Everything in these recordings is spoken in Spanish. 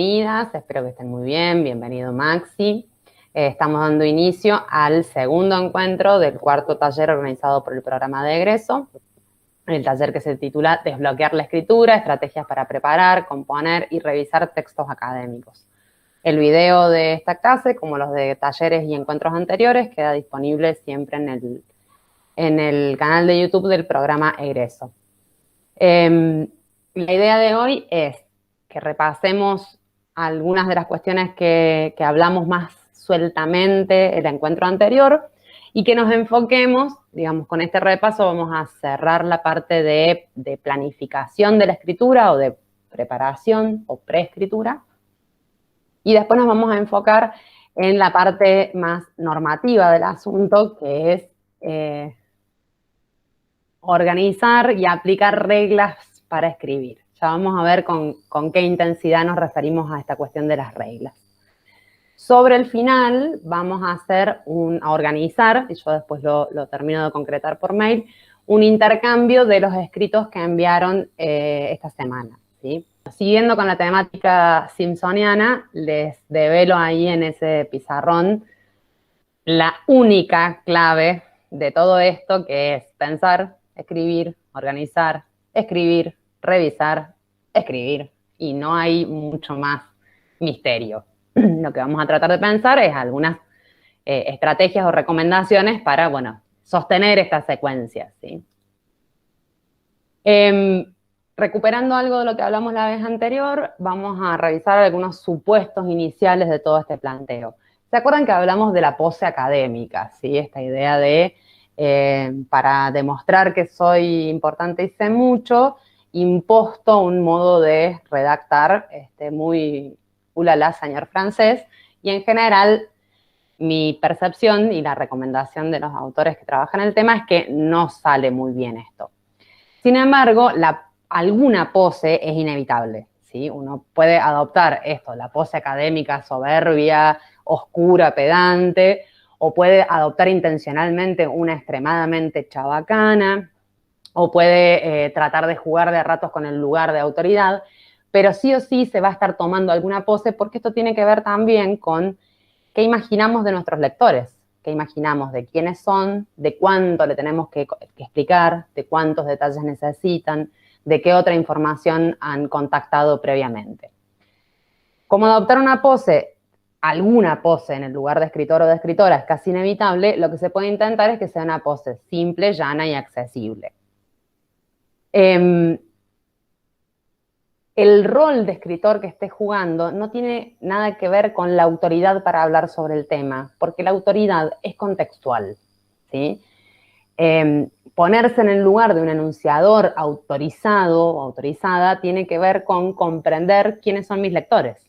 Bienvenidas, espero que estén muy bien. Bienvenido Maxi. Estamos dando inicio al segundo encuentro del cuarto taller organizado por el programa de egreso. El taller que se titula Desbloquear la escritura, estrategias para preparar, componer y revisar textos académicos. El video de esta clase, como los de talleres y encuentros anteriores, queda disponible siempre en el canal de YouTube del programa egreso. La idea de hoy es que repasemos algunas de las cuestiones que hablamos más sueltamente en el encuentro anterior y que nos enfoquemos, digamos, con este repaso vamos a cerrar la parte de planificación de la escritura o de preparación o preescritura y después nos vamos a enfocar en la parte más normativa del asunto, que es organizar y aplicar reglas para escribir. Ya vamos a ver con qué intensidad nos referimos a esta cuestión de las reglas. Sobre el final vamos a organizar, y yo después lo termino de concretar por mail, un intercambio de los escritos que enviaron esta semana, ¿sí? Siguiendo con la temática simpsoniana, les develo ahí en ese pizarrón la única clave de todo esto, que es pensar, escribir, organizar, escribir, revisar, escribir. Y no hay mucho más misterio. Lo que vamos a tratar de pensar es algunas estrategias o recomendaciones para, bueno, sostener esta secuencia, ¿sí? Recuperando algo de lo que hablamos la vez anterior, vamos a revisar algunos supuestos iniciales de todo este planteo. ¿Se acuerdan que hablamos de la pose académica? ¿Sí? Esta idea de, para demostrar que soy importante y sé mucho, imposto un modo de redactar muy ulala, señor francés, y en general mi percepción y la recomendación de los autores que trabajan el tema es que no sale muy bien esto. Sin embargo, alguna pose es inevitable, ¿sí? Uno puede adoptar esto, la pose académica soberbia, oscura, pedante, o puede adoptar intencionalmente una extremadamente chabacana, o puede tratar de jugar de ratos con el lugar de autoridad, pero sí o sí se va a estar tomando alguna pose porque esto tiene que ver también con qué imaginamos de nuestros lectores, qué imaginamos de quiénes son, de cuánto le tenemos que explicar, de cuántos detalles necesitan, de qué otra información han contactado previamente. Como adoptar una pose, alguna pose en el lugar de escritor o de escritora es casi inevitable, lo que se puede intentar es que sea una pose simple, llana y accesible. El rol de escritor que esté jugando no tiene nada que ver con la autoridad para hablar sobre el tema, porque la autoridad es contextual, ¿sí? Ponerse en el lugar de un enunciador autorizado o autorizada tiene que ver con comprender quiénes son mis lectores.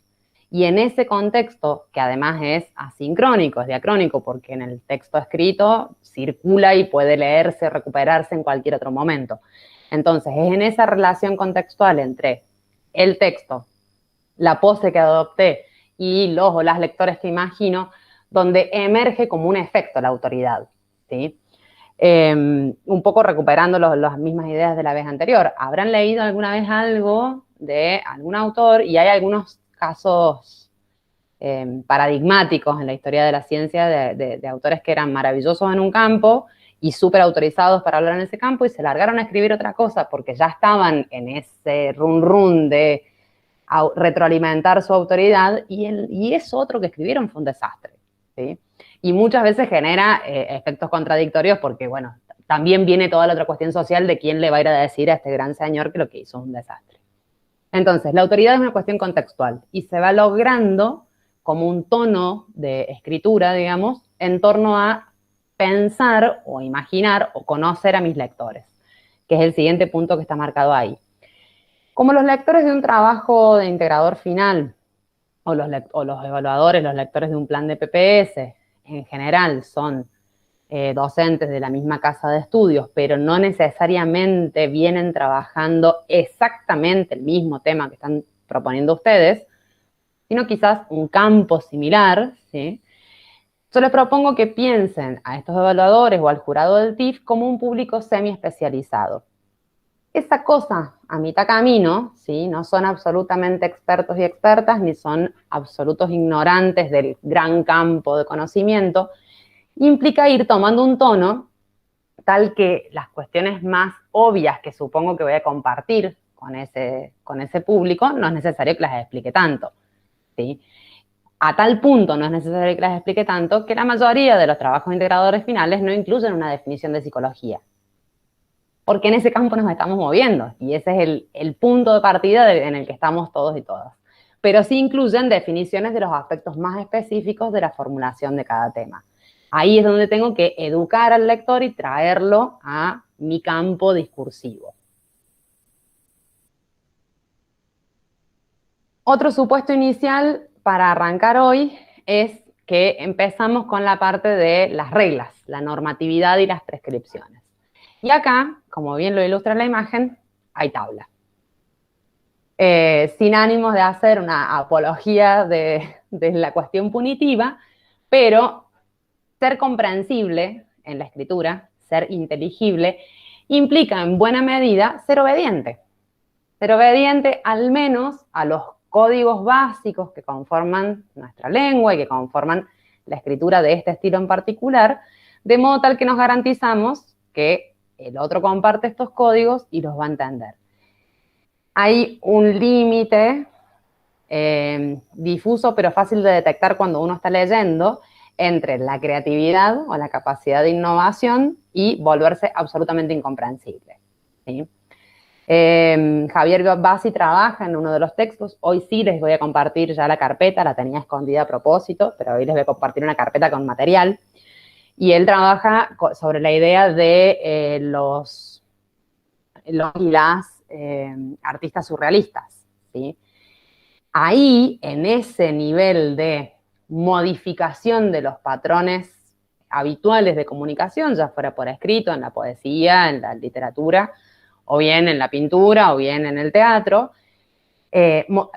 Y en ese contexto, que además es asincrónico, es diacrónico, porque en el texto escrito circula y puede leerse, recuperarse en cualquier otro momento. Entonces, es en esa relación contextual entre el texto, la pose que adopté y los o las lectores que imagino, donde emerge como un efecto la autoridad, ¿sí? Un poco recuperando las mismas ideas de la vez anterior. Habrán leído alguna vez algo de algún autor y hay algunos casos paradigmáticos en la historia de la ciencia de autores que eran maravillosos en un campo y súper autorizados para hablar en ese campo y se largaron a escribir otra cosa porque ya estaban en ese run de retroalimentar su autoridad y eso otro que escribieron fue un desastre, ¿sí? Y muchas veces genera efectos contradictorios porque, bueno, también viene toda la otra cuestión social de quién le va a ir a decir a este gran señor que lo que hizo es un desastre. Entonces, la autoridad es una cuestión contextual y se va logrando como un tono de escritura, digamos, en torno a pensar o imaginar o conocer a mis lectores, que es el siguiente punto que está marcado ahí. Como los lectores de un trabajo de integrador final o los evaluadores, los lectores de un plan de PPS, en general son docentes de la misma casa de estudios, pero no necesariamente vienen trabajando exactamente el mismo tema que están proponiendo ustedes, sino quizás un campo similar, ¿sí? Yo les propongo que piensen a estos evaluadores o al jurado del TIF como un público semi-especializado. Esa cosa a mitad camino, ¿sí? No son absolutamente expertos y expertas, ni son absolutos ignorantes del gran campo de conocimiento, implica ir tomando un tono tal que las cuestiones más obvias que supongo que voy a compartir con ese público, no es necesario que las explique tanto, ¿sí? A tal punto no es necesario que las explique tanto que la mayoría de los trabajos integradores finales no incluyen una definición de psicología. Porque en ese campo nos estamos moviendo y ese es el punto de partida en el que estamos todos y todas. Pero sí incluyen definiciones de los aspectos más específicos de la formulación de cada tema. Ahí es donde tengo que educar al lector y traerlo a mi campo discursivo. Otro supuesto inicial para arrancar hoy es que empezamos con la parte de las reglas, la normatividad y las prescripciones. Y acá, como bien lo ilustra la imagen, hay tabla. Sin ánimos de hacer una apología de la cuestión punitiva, pero ser comprensible en la escritura, ser inteligible, implica en buena medida ser obediente. Ser obediente al menos a los códigos básicos que conforman nuestra lengua y que conforman la escritura de este estilo en particular, de modo tal que nos garantizamos que el otro comparte estos códigos y los va a entender. Hay un límite difuso pero fácil de detectar cuando uno está leyendo entre la creatividad o la capacidad de innovación y volverse absolutamente incomprensible, ¿sí? Javier Bassi trabaja en uno de los textos. Hoy sí les voy a compartir ya la carpeta, la tenía escondida a propósito, pero hoy les voy a compartir una carpeta con material. Y él trabaja sobre la idea de los y las artistas surrealistas, ¿sí? Ahí, en ese nivel de modificación de los patrones habituales de comunicación, ya fuera por escrito, en la poesía, en la literatura, o bien en la pintura, o bien en el teatro,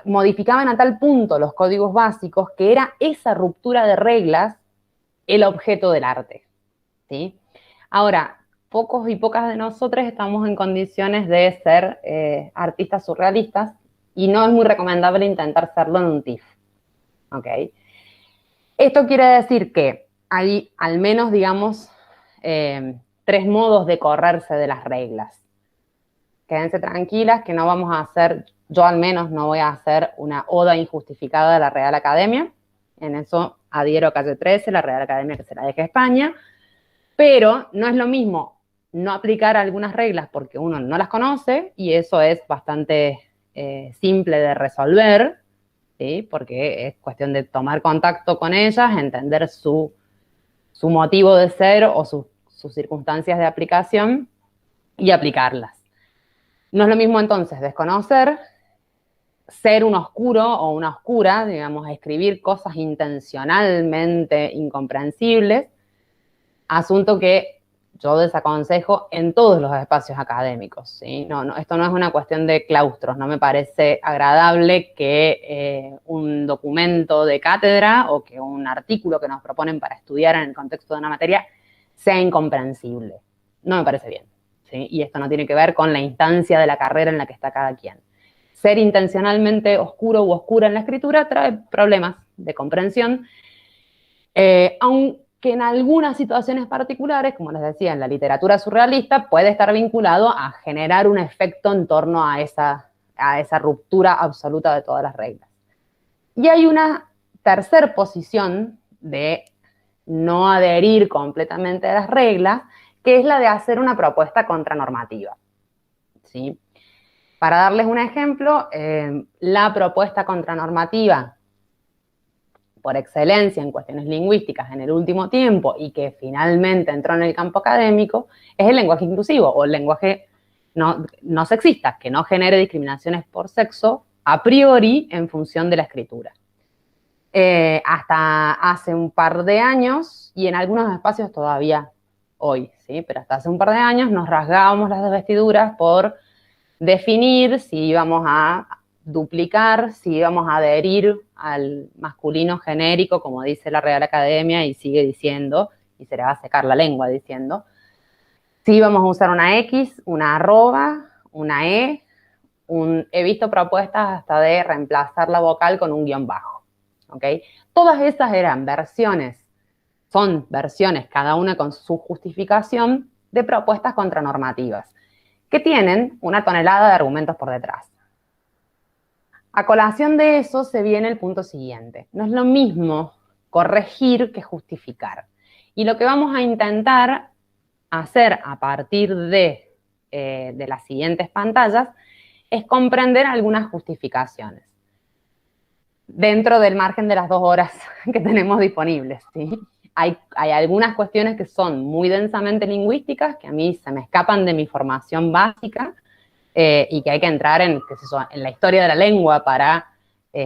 modificaban a tal punto los códigos básicos que era esa ruptura de reglas el objeto del arte, ¿sí? Ahora, pocos y pocas de nosotros estamos en condiciones de ser artistas surrealistas y no es muy recomendable intentar serlo en un TIFF, ¿ok? Esto quiere decir que hay al menos, digamos, 3 modos de correrse de las reglas. Quédense tranquilas que no vamos a hacer, yo al menos no voy a hacer una oda injustificada de la Real Academia. En eso adhiero a Calle 13, la Real Academia que se la deje a España. Pero no es lo mismo no aplicar algunas reglas porque uno no las conoce, y eso es bastante simple de resolver, ¿sí? Porque es cuestión de tomar contacto con ellas, entender su motivo de ser o sus circunstancias de aplicación y aplicarlas. No es lo mismo entonces desconocer, ser un oscuro o una oscura, digamos, escribir cosas intencionalmente incomprensibles, asunto que yo desaconsejo en todos los espacios académicos, ¿sí? Esto no es una cuestión de claustros, no me parece agradable que un documento de cátedra o que un artículo que nos proponen para estudiar en el contexto de una materia sea incomprensible. No me parece bien, ¿sí? Y esto no tiene que ver con la instancia de la carrera en la que está cada quien. Ser intencionalmente oscuro u oscura en la escritura trae problemas de comprensión, aunque en algunas situaciones particulares, como les decía, en la literatura surrealista, puede estar vinculado a generar un efecto en torno a esa ruptura absoluta de todas las reglas. Y hay una tercera posición de no adherir completamente a las reglas, que es la de hacer una propuesta contranormativa, ¿sí? Para darles un ejemplo, la propuesta contranormativa por excelencia en cuestiones lingüísticas en el último tiempo y que finalmente entró en el campo académico, es el lenguaje inclusivo o el lenguaje no sexista, que no genere discriminaciones por sexo a priori en función de la escritura. Hasta hace un par de años, y en algunos espacios todavía hoy, ¿sí? Pero hasta hace un par de años nos rasgábamos las vestiduras por definir si íbamos a duplicar, si íbamos a adherir al masculino genérico, como dice la Real Academia y sigue diciendo, y se le va a secar la lengua diciendo, si íbamos a usar una X, una arroba, una E, he visto propuestas hasta de reemplazar la vocal con un guión bajo, ¿ok? Todas esas eran versiones, son versiones, cada una con su justificación, de propuestas contranormativas, que tienen una tonelada de argumentos por detrás. A colación de eso se viene el punto siguiente. No es lo mismo corregir que justificar. Y lo que vamos a intentar hacer a partir de las siguientes pantallas es comprender algunas justificaciones dentro del margen de las 2 horas que tenemos disponibles, ¿sí? Hay algunas cuestiones que son muy densamente lingüísticas, que a mí se me escapan de mi formación básica, y que hay que entrar en la historia de la lengua para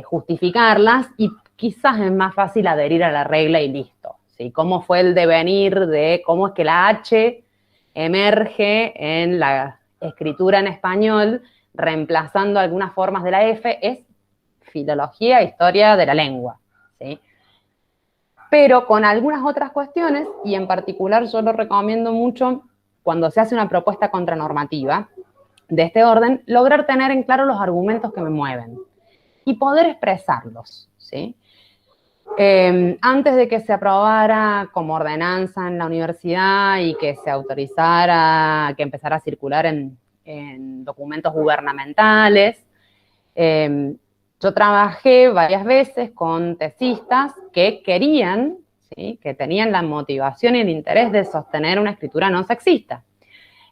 justificarlas, y quizás es más fácil adherir a la regla y listo, ¿sí? Cómo fue el devenir de cómo es que la H emerge en la escritura en español, reemplazando algunas formas de la F, es filología, historia de la lengua, ¿sí? Pero con algunas otras cuestiones, y en particular yo lo recomiendo mucho cuando se hace una propuesta contranormativa de este orden, lograr tener en claro los argumentos que me mueven y poder expresarlos, ¿sí? Antes de que se aprobara como ordenanza en la universidad y que se autorizara, que empezara a circular en documentos gubernamentales, yo trabajé varias veces con tesistas que querían, ¿sí?, que tenían la motivación y el interés de sostener una escritura no sexista.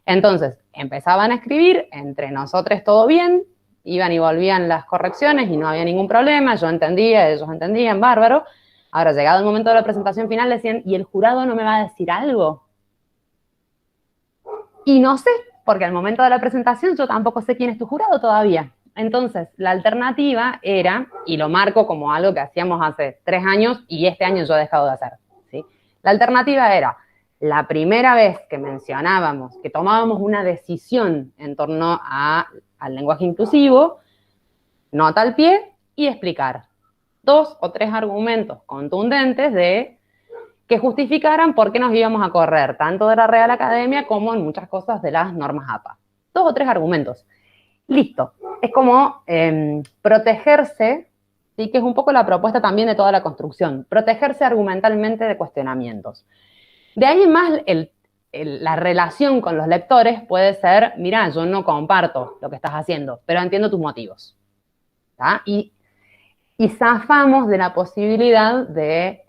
Entonces, empezaban a escribir, entre nosotros todo bien, iban y volvían las correcciones y no había ningún problema, yo entendía, ellos entendían, bárbaro. Ahora, llegado el momento de la presentación final, decían, ¿y el jurado no me va a decir algo? Y no sé, porque al momento de la presentación yo tampoco sé quién es tu jurado todavía. Entonces, la alternativa era, y lo marco como algo que hacíamos hace 3 años y este año yo he dejado de hacer, ¿sí? La alternativa era, la primera vez que mencionábamos, que tomábamos una decisión en torno al lenguaje inclusivo, nota al pie y explicar 2 o 3 argumentos contundentes que justificaran por qué nos íbamos a correr, tanto de la Real Academia como en muchas cosas de las normas APA. 2 o 3 argumentos. Listo. Es como protegerse, ¿sí?, que es un poco la propuesta también de toda la construcción, protegerse argumentalmente de cuestionamientos. De ahí en más, la relación con los lectores puede ser, mira, yo no comparto lo que estás haciendo, pero entiendo tus motivos, ¿tá? Y zafamos de la posibilidad de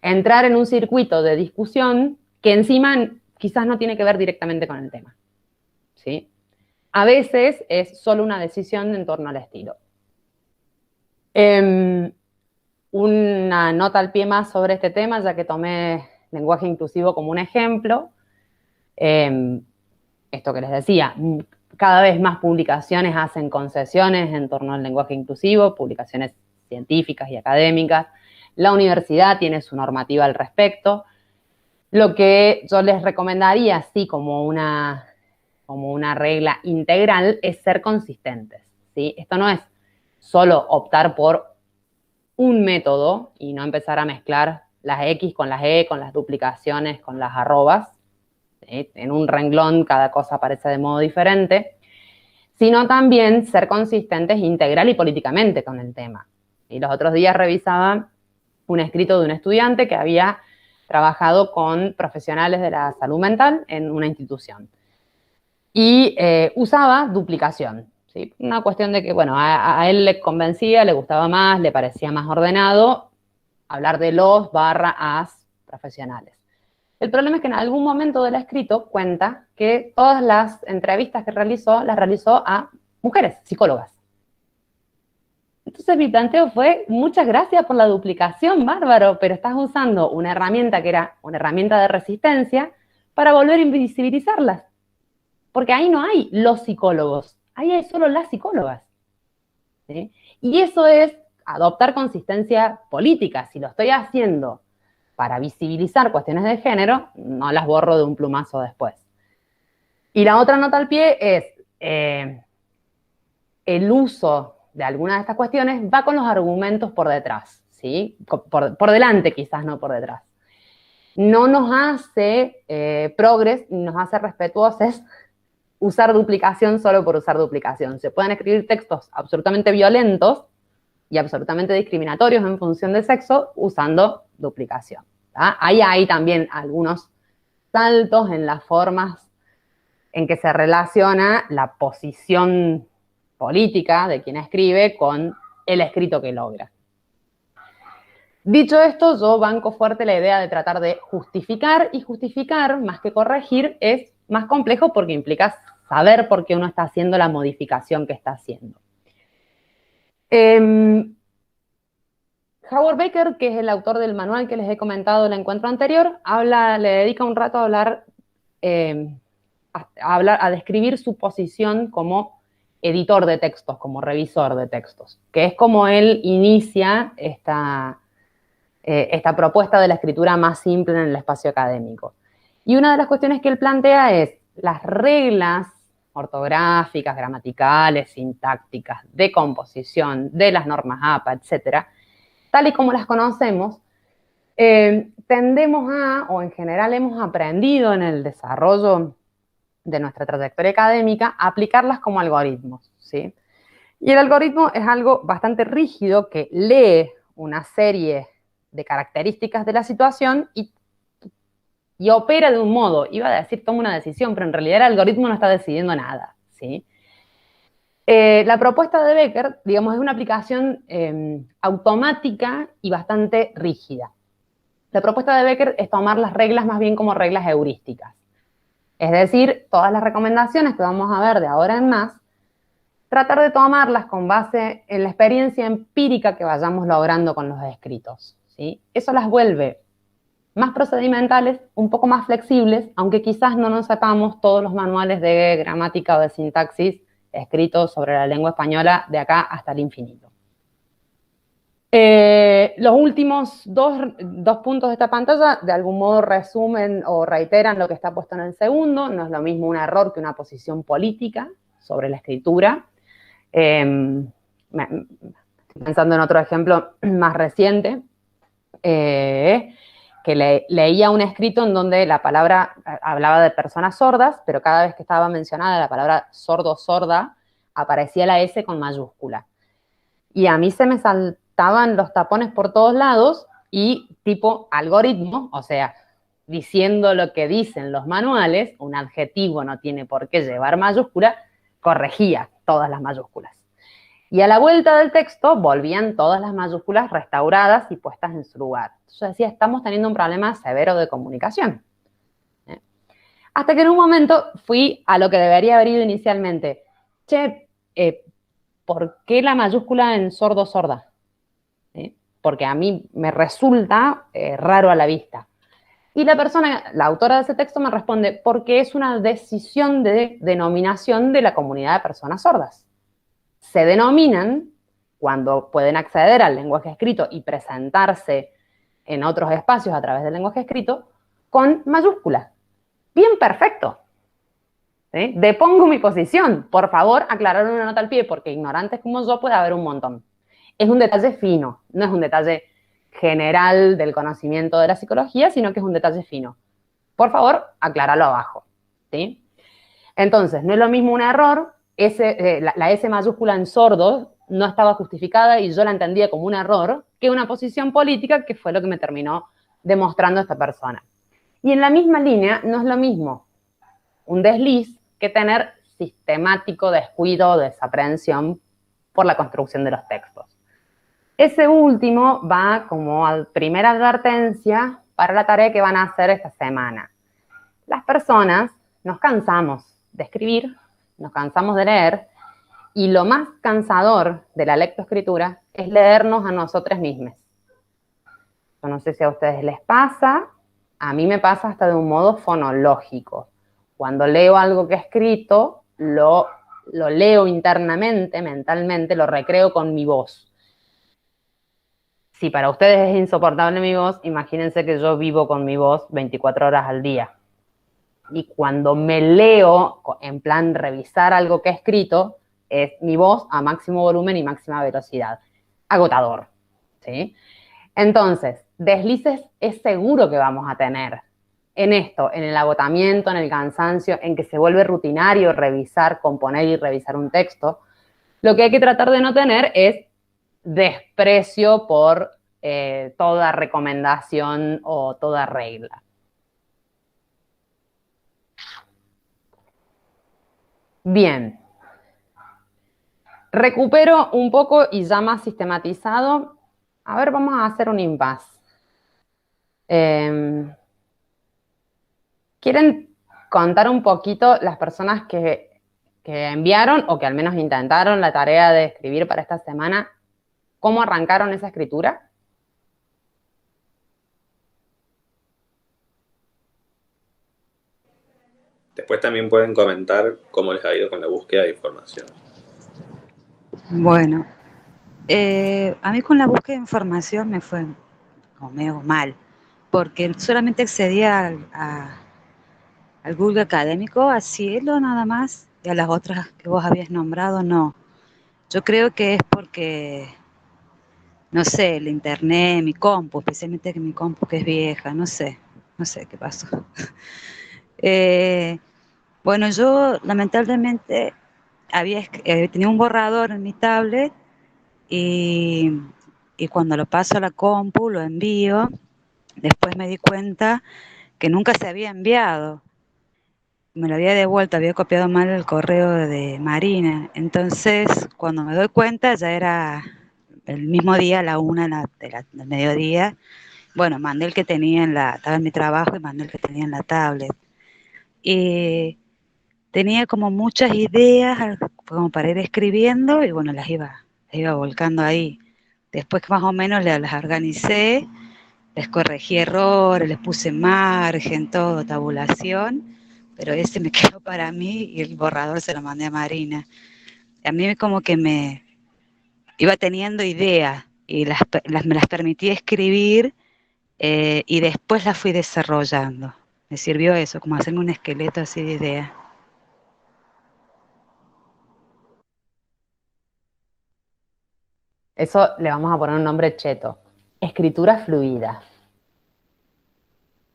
entrar en un circuito de discusión que encima quizás no tiene que ver directamente con el tema, ¿sí? A veces es solo una decisión en torno al estilo. Una nota al pie más sobre este tema, ya que tomé lenguaje inclusivo como un ejemplo. Esto que les decía, cada vez más publicaciones hacen concesiones en torno al lenguaje inclusivo, publicaciones científicas y académicas. La universidad tiene su normativa al respecto. Lo que yo les recomendaría, así como una regla integral, es ser consistentes, ¿sí? Esto no es solo optar por un método y no empezar a mezclar las X con las E, con las duplicaciones, con las arrobas, ¿sí? En un renglón cada cosa aparece de modo diferente, sino también ser consistentes integral y políticamente con el tema. Y los otros días revisaba un escrito de un estudiante que había trabajado con profesionales de la salud mental en una institución. Y usaba duplicación, ¿sí? Una cuestión de que, bueno, a él le convencía, le gustaba más, le parecía más ordenado hablar de los /as profesionales. El problema es que en algún momento del escrito cuenta que todas las entrevistas que realizó, las realizó a mujeres, psicólogas. Entonces mi planteo fue, muchas gracias por la duplicación, bárbaro, pero estás usando una herramienta que era una herramienta de resistencia para volver a invisibilizarlas. Porque ahí no hay los psicólogos, ahí hay solo las psicólogas, ¿sí? Y eso es adoptar consistencia política. Si lo estoy haciendo para visibilizar cuestiones de género, no las borro de un plumazo después. Y la otra nota al pie es el uso de algunas de estas cuestiones va con los argumentos por detrás, ¿sí? Por delante quizás, no por detrás. No nos hace progres, nos hace respetuosos usar duplicación solo por usar duplicación. Se pueden escribir textos absolutamente violentos y absolutamente discriminatorios en función de sexo usando duplicación. Ahí hay también algunos saltos en las formas en que se relaciona la posición política de quien escribe con el escrito que logra. Dicho esto, yo banco fuerte la idea de tratar de justificar, y justificar, más que corregir, es más complejo porque implica saber por qué uno está haciendo la modificación que está haciendo. Howard Baker, que es el autor del manual que les he comentado en el encuentro anterior, le dedica un rato a hablar, a describir su posición como editor de textos, como revisor de textos, que es como él inicia esta propuesta de la escritura más simple en el espacio académico. Y una de las cuestiones que él plantea es las reglas ortográficas, gramaticales, sintácticas, de composición, de las normas APA, etcétera, tal y como las conocemos, tendemos a, o en general hemos aprendido en el desarrollo de nuestra trayectoria académica, a aplicarlas como algoritmos, ¿sí? Y el algoritmo es algo bastante rígido que lee una serie de características de la situación y opera de un modo. Iba a decir toma una decisión, pero en realidad el algoritmo no está decidiendo nada, ¿sí? La propuesta de Becker, digamos, es una aplicación automática y bastante rígida. La propuesta de Becker es tomar las reglas más bien como reglas heurísticas. Es decir, todas las recomendaciones que vamos a ver de ahora en más, tratar de tomarlas con base en la experiencia empírica que vayamos logrando con los escritos, ¿sí? Eso las vuelve más procedimentales, un poco más flexibles, aunque quizás no nos sepamos todos los manuales de gramática o de sintaxis escritos sobre la lengua española de acá hasta el infinito. Los últimos dos puntos de esta pantalla de algún modo resumen o reiteran lo que está puesto en el segundo. No es lo mismo un error que una posición política sobre la escritura. Estoy pensando en otro ejemplo más reciente, que leía un escrito en donde la palabra hablaba de personas sordas, pero cada vez que estaba mencionada la palabra sordo, sorda, aparecía la S con mayúscula. Y a mí se me saltaban los tapones por todos lados y tipo algoritmo, o sea, diciendo lo que dicen los manuales, un adjetivo no tiene por qué llevar mayúscula, corregía todas las mayúsculas. Y a la vuelta del texto volvían todas las mayúsculas restauradas y puestas en su lugar. Entonces yo decía, estamos teniendo un problema severo de comunicación. Hasta que en un momento fui a lo que debería haber ido inicialmente. Che, ¿por qué la mayúscula en sordo, sorda? Porque a mí me resulta raro a la vista. Y la persona, la autora de ese texto me responde, porque es una decisión de denominación de la comunidad de personas sordas. Se denominan, cuando pueden acceder al lenguaje escrito y presentarse en otros espacios a través del lenguaje escrito, con mayúscula. Bien, perfecto. ¿Sí? Depongo mi posición. Por favor, aclarar una nota al pie, porque ignorantes como yo puede haber un montón. Es un detalle fino, no es un detalle general del conocimiento de la psicología, sino que es un detalle fino. Por favor, acláralo abajo. ¿Sí? Entonces, no es lo mismo un error. La S mayúscula en sordo no estaba justificada y yo la entendía como un error, que una posición política, que fue lo que me terminó demostrando esta persona. Y en la misma línea, no es lo mismo un desliz que tener sistemático descuido o desaprehensión por la construcción de los textos. Ese último va como primera advertencia para la tarea que van a hacer esta semana. Las personas nos cansamos de escribir, nos cansamos de leer, y lo más cansador de la lectoescritura es leernos a nosotros mismos. Yo no sé si a ustedes les pasa, a mí me pasa hasta de un modo fonológico. Cuando leo algo que he escrito, lo leo internamente, mentalmente, lo recreo con mi voz. Si para ustedes es insoportable mi voz, imagínense que yo vivo con mi voz 24 horas al día. Y cuando me leo, en plan revisar algo que he escrito, es mi voz a máximo volumen y máxima velocidad. Agotador, ¿sí? Entonces, deslices es seguro que vamos a tener. en esto, en el agotamiento, en el cansancio, en que se vuelve rutinario revisar, componer y revisar un texto, lo que hay que tratar de no tener es desprecio por toda recomendación o toda regla. Bien. Recupero un poco y ya más sistematizado. A ver, vamos a hacer un impasse. ¿Quieren contar un poquito las personas que enviaron o que al menos intentaron la tarea de escribir para esta semana, cómo arrancaron esa escritura? Después también pueden comentar cómo les ha ido con la búsqueda de información. Bueno, a mí con la búsqueda de información me fue como medio mal, porque solamente accedía al Google Académico, a Cielo nada más, y a las otras que vos habías nombrado, no. Yo creo que es porque, no sé, el internet, mi compu, especialmente que mi compu que es vieja, no sé qué pasó. Bueno, yo lamentablemente tenía un borrador en mi tablet y, y cuando lo paso a la compu, lo envío, después me di cuenta que nunca se había enviado. Me lo había devuelto, había copiado mal el correo de Marina. Entonces, cuando me doy cuenta, ya era el mismo día, a la 1 del mediodía. Bueno, mandé el que tenía estaba en mi trabajo y mandé el que tenía en la tablet. Y tenía como muchas ideas como para ir escribiendo y bueno, las iba volcando ahí. Después que más o menos las organicé, les corregí errores, les puse margen, todo, tabulación, pero ese me quedó para mí y el borrador se lo mandé a Marina. A mí como que me iba teniendo ideas y me las permití escribir y después las fui desarrollando. Me sirvió eso, como hacerme un esqueleto así de ideas. Eso le vamos a poner un nombre cheto. Escritura fluida.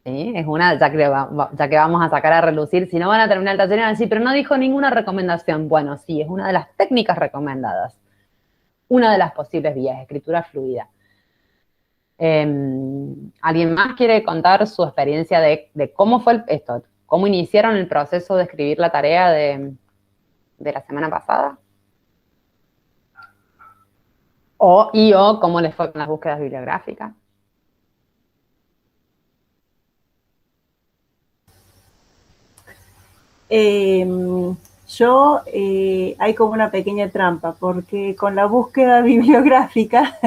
¿Sí? Es una, ya que vamos a sacar a relucir, si no van a terminar el taller y van a decir, pero no dijo ninguna recomendación. Bueno, sí, es una de las técnicas recomendadas. Una de las posibles vías, escritura fluida. ¿Alguien más quiere contar su experiencia de cómo fue esto? ¿Cómo iniciaron el proceso de escribir la tarea de la semana pasada? O cómo les fue con las búsquedas bibliográficas. Hay como una pequeña trampa, porque con la búsqueda bibliográfica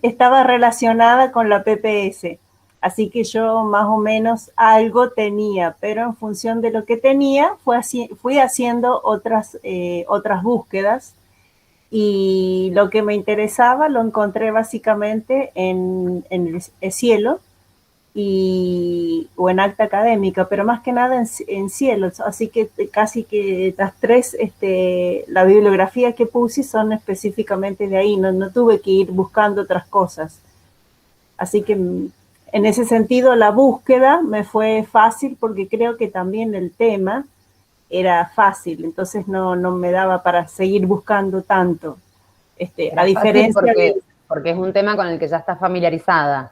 estaba relacionada con la PPS, así que yo más o menos algo tenía, pero en función de lo que tenía fui haciendo otras búsquedas y lo que me interesaba lo encontré básicamente en el Cielo, o en acta académica, pero más que nada en Cielos, así que casi que las tres, la bibliografía que puse son específicamente de ahí, no tuve que ir buscando otras cosas. Así que en ese sentido la búsqueda me fue fácil porque creo que también el tema era fácil, entonces no me daba para seguir buscando tanto, a diferencia porque es un tema con el que ya estás familiarizada.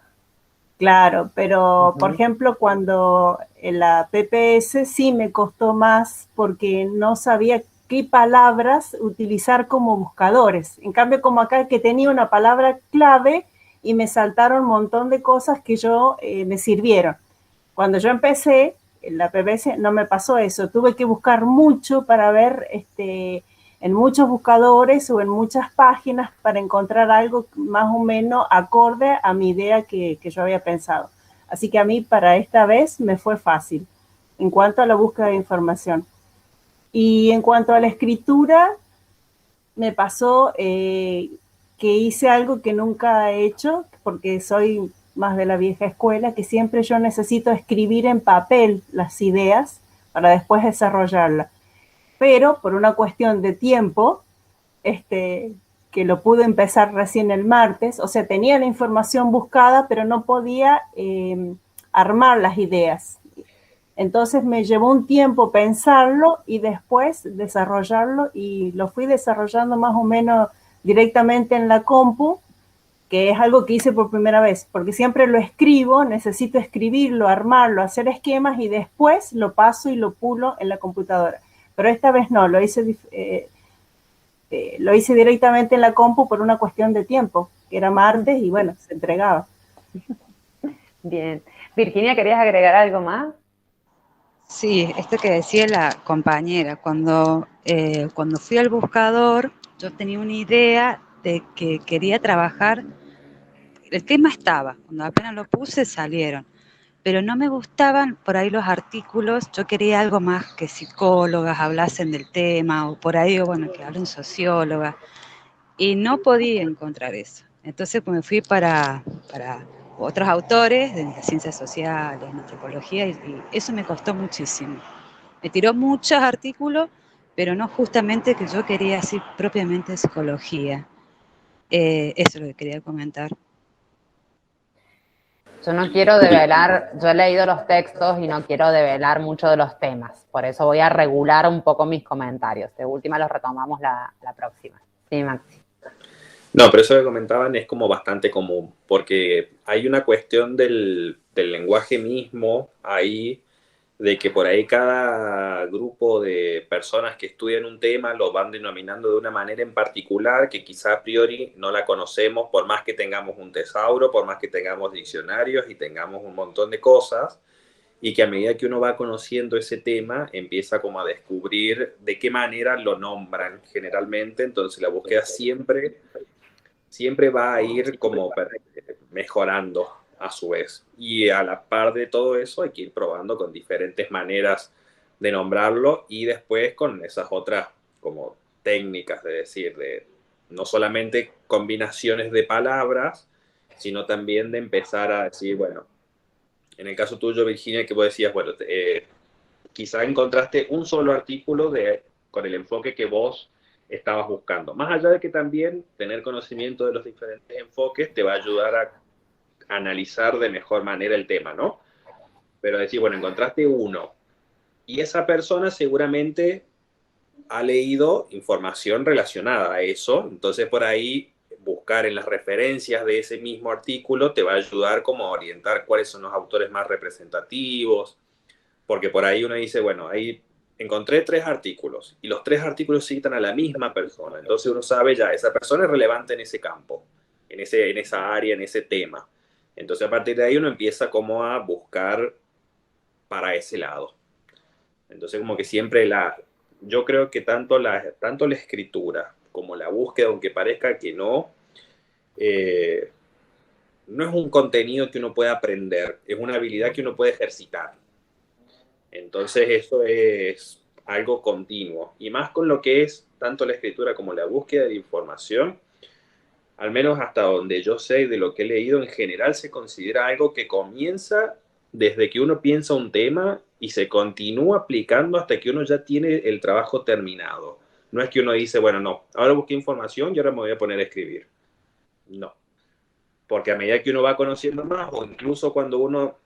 Claro, pero por ejemplo, cuando en la PPS sí me costó más porque no sabía qué palabras utilizar como buscadores. En cambio, como acá que tenía una palabra clave y me saltaron un montón de cosas que me sirvieron. Cuando yo empecé en la PPS no me pasó eso. Tuve que buscar mucho para ver en muchos buscadores o en muchas páginas para encontrar algo más o menos acorde a mi idea que yo había pensado. Así que a mí para esta vez me fue fácil en cuanto a la búsqueda de información. Y en cuanto a la escritura, me pasó que hice algo que nunca he hecho, porque soy más de la vieja escuela, que siempre yo necesito escribir en papel las ideas para después desarrollarlas. Pero por una cuestión de tiempo, que lo pude empezar recién el martes, o sea, tenía la información buscada, pero no podía armar las ideas. Entonces me llevó un tiempo pensarlo y después desarrollarlo, y lo fui desarrollando más o menos directamente en la compu, que es algo que hice por primera vez, porque siempre lo escribo, necesito escribirlo, armarlo, hacer esquemas y después lo paso y lo pulo en la computadora. Pero esta vez no, lo hice directamente en la compu por una cuestión de tiempo, que era martes y bueno, se entregaba. Bien. Virginia, ¿querías agregar algo más? Sí, esto que decía la compañera, cuando fui al buscador, yo tenía una idea de que quería trabajar, el tema estaba, cuando apenas lo puse salieron, pero no me gustaban por ahí los artículos, yo quería algo más que psicólogas hablasen del tema, o por ahí, bueno, que hablen sociólogas, y no podía encontrar eso. Entonces pues, me fui para otros autores de las ciencias sociales, en antropología, y eso me costó muchísimo. Me tiró muchos artículos, pero no justamente que yo quería así propiamente psicología. Eso es lo que quería comentar. Yo no quiero develar, yo he leído los textos y no quiero develar mucho de los temas, por eso voy a regular un poco mis comentarios. De última los retomamos la próxima. Sí, Maxi. No, pero eso que comentaban es como bastante común, porque hay una cuestión del lenguaje mismo ahí, de que por ahí cada grupo de personas que estudian un tema lo van denominando de una manera en particular que quizá a priori no la conocemos, por más que tengamos un tesauro, por más que tengamos diccionarios y tengamos un montón de cosas, y que a medida que uno va conociendo ese tema, empieza como a descubrir de qué manera lo nombran generalmente, entonces la búsqueda siempre va a ir como mejorando a su vez. Y a la par de todo eso hay que ir probando con diferentes maneras de nombrarlo y después con esas otras como técnicas de decir, de no solamente combinaciones de palabras, sino también de empezar a decir, bueno, en el caso tuyo, Virginia, que vos decías, bueno, quizá encontraste un solo artículo con el enfoque que vos estabas buscando. Más allá de que también tener conocimiento de los diferentes enfoques te va a ayudar a analizar de mejor manera el tema, ¿no? Pero decir, bueno, encontraste uno y esa persona seguramente ha leído información relacionada a eso, entonces por ahí buscar en las referencias de ese mismo artículo te va a ayudar como a orientar cuáles son los autores más representativos, porque por ahí uno dice, bueno, ahí encontré 3 artículos y los 3 artículos citan a la misma persona, entonces uno sabe ya, esa persona es relevante en ese campo, en esa área, en ese tema. Entonces a partir de ahí uno empieza como a buscar para ese lado. Entonces como que siempre yo creo que tanto la escritura como la búsqueda, aunque parezca que no es un contenido que uno puede aprender, es una habilidad que uno puede ejercitar. Entonces eso es algo continuo. Y más con lo que es tanto la escritura como la búsqueda de información, al menos hasta donde yo sé de lo que he leído, en general se considera algo que comienza desde que uno piensa un tema y se continúa aplicando hasta que uno ya tiene el trabajo terminado. No es que uno dice, bueno, no, ahora busqué información y ahora me voy a poner a escribir. No. Porque a medida que uno va conociendo más, o incluso cuando uno,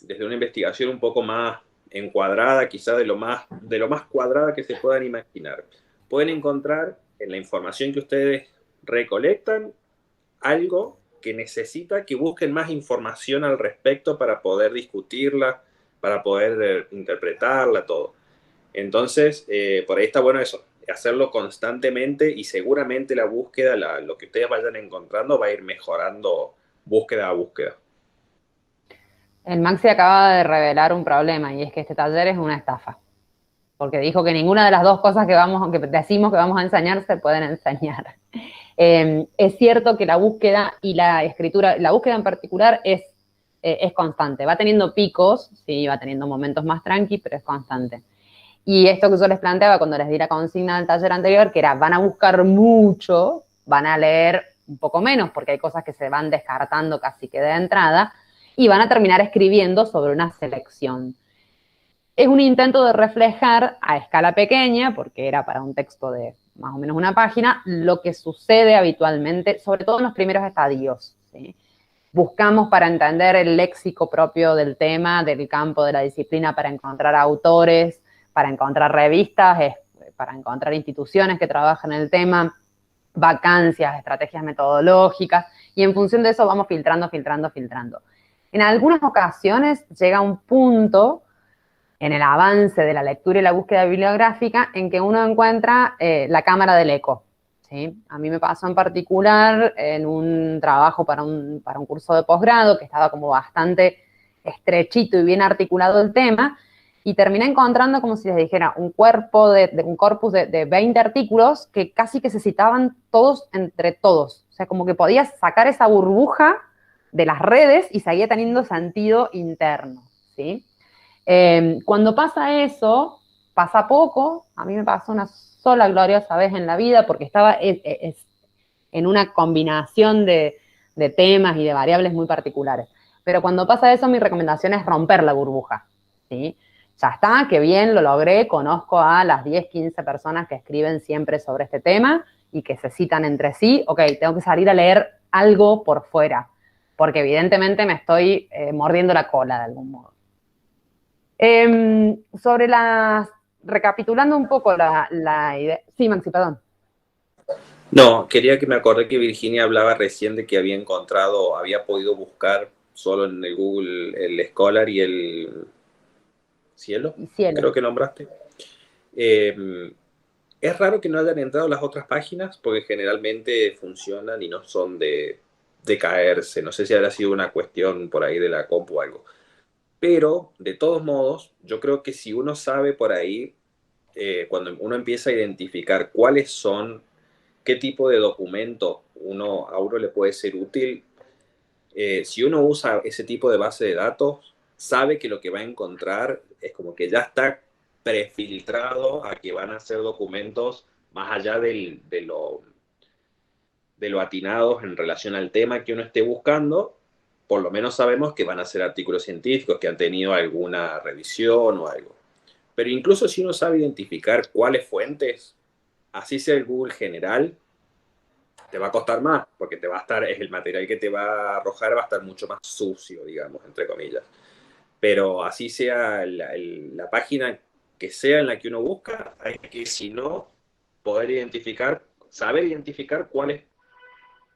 desde una investigación un poco más encuadrada, quizá de lo más cuadrada que se puedan imaginar, pueden encontrar en la información que ustedes recolectan algo que necesita que busquen más información al respecto para poder discutirla, para poder interpretarla, todo. Entonces, por ahí está bueno eso, hacerlo constantemente y seguramente la búsqueda, lo que ustedes vayan encontrando va a ir mejorando búsqueda a búsqueda. El Maxi acaba de revelar un problema y es que este taller es una estafa. Porque dijo que ninguna de las dos cosas que decimos que vamos a enseñar se pueden enseñar. Es cierto que la búsqueda y la escritura, la búsqueda en particular es constante. Va teniendo picos, sí, va teniendo momentos más tranqui, pero es constante. Y esto que yo les planteaba cuando les di la consigna del taller anterior, que era, van a buscar mucho, van a leer un poco menos, porque hay cosas que se van descartando casi que de entrada, y van a terminar escribiendo sobre una selección. Es un intento de reflejar a escala pequeña, porque era para un texto de más o menos una página, lo que sucede habitualmente, sobre todo en los primeros estadios, ¿sí? buscamos para entender el léxico propio del tema, del campo de la disciplina, para encontrar autores, para encontrar revistas, para encontrar instituciones que trabajan en el tema, vacancias, estrategias metodológicas, y en función de eso vamos filtrando. En algunas ocasiones llega un punto en el avance de la lectura y la búsqueda bibliográfica en que uno encuentra la cámara del eco. ¿Sí? A mí me pasó en particular en un trabajo para un curso de posgrado que estaba como bastante estrechito y bien articulado el tema, y terminé encontrando, como si les dijera, un corpus de 20 artículos que casi que se citaban todos entre todos. O sea, como que podías sacar esa burbuja de las redes y seguía teniendo sentido interno, ¿sí? Cuando pasa eso, pasa poco. A mí me pasó una sola gloriosa vez en la vida porque estaba en una combinación de temas y de variables muy particulares. Pero cuando pasa eso, mi recomendación es romper la burbuja, ¿sí? Ya está, que bien, lo logré, conozco a las 10, 15 personas que escriben siempre sobre este tema y que se citan entre sí. Ok, tengo que salir a leer algo por fuera, porque evidentemente me estoy mordiendo la cola de algún modo. Recapitulando un poco la idea. Sí, Maxi, perdón. No, quería que me acordé que Virginia hablaba recién de que había podido buscar solo en el Google el Scholar y el Cielo, creo que nombraste. Es raro que no hayan entrado las otras páginas porque generalmente funcionan y no son de caerse. No sé si habrá sido una cuestión por ahí de la compu o algo. Pero, de todos modos, yo creo que si uno sabe por ahí, cuando uno empieza a identificar qué tipo de documento a uno le puede ser útil, si uno usa ese tipo de base de datos, sabe que lo que va a encontrar es como que ya está prefiltrado a que van a ser documentos más allá de lo atinados en relación al tema que uno esté buscando. Por lo menos sabemos que van a ser artículos científicos que han tenido alguna revisión o algo. Pero incluso si uno sabe identificar cuáles fuentes, así sea el Google general, te va a costar más, porque es el material que te va a arrojar va a estar mucho más sucio, digamos, entre comillas. Pero así sea la página que sea en la que uno busca, hay que, si no, saber identificar cuáles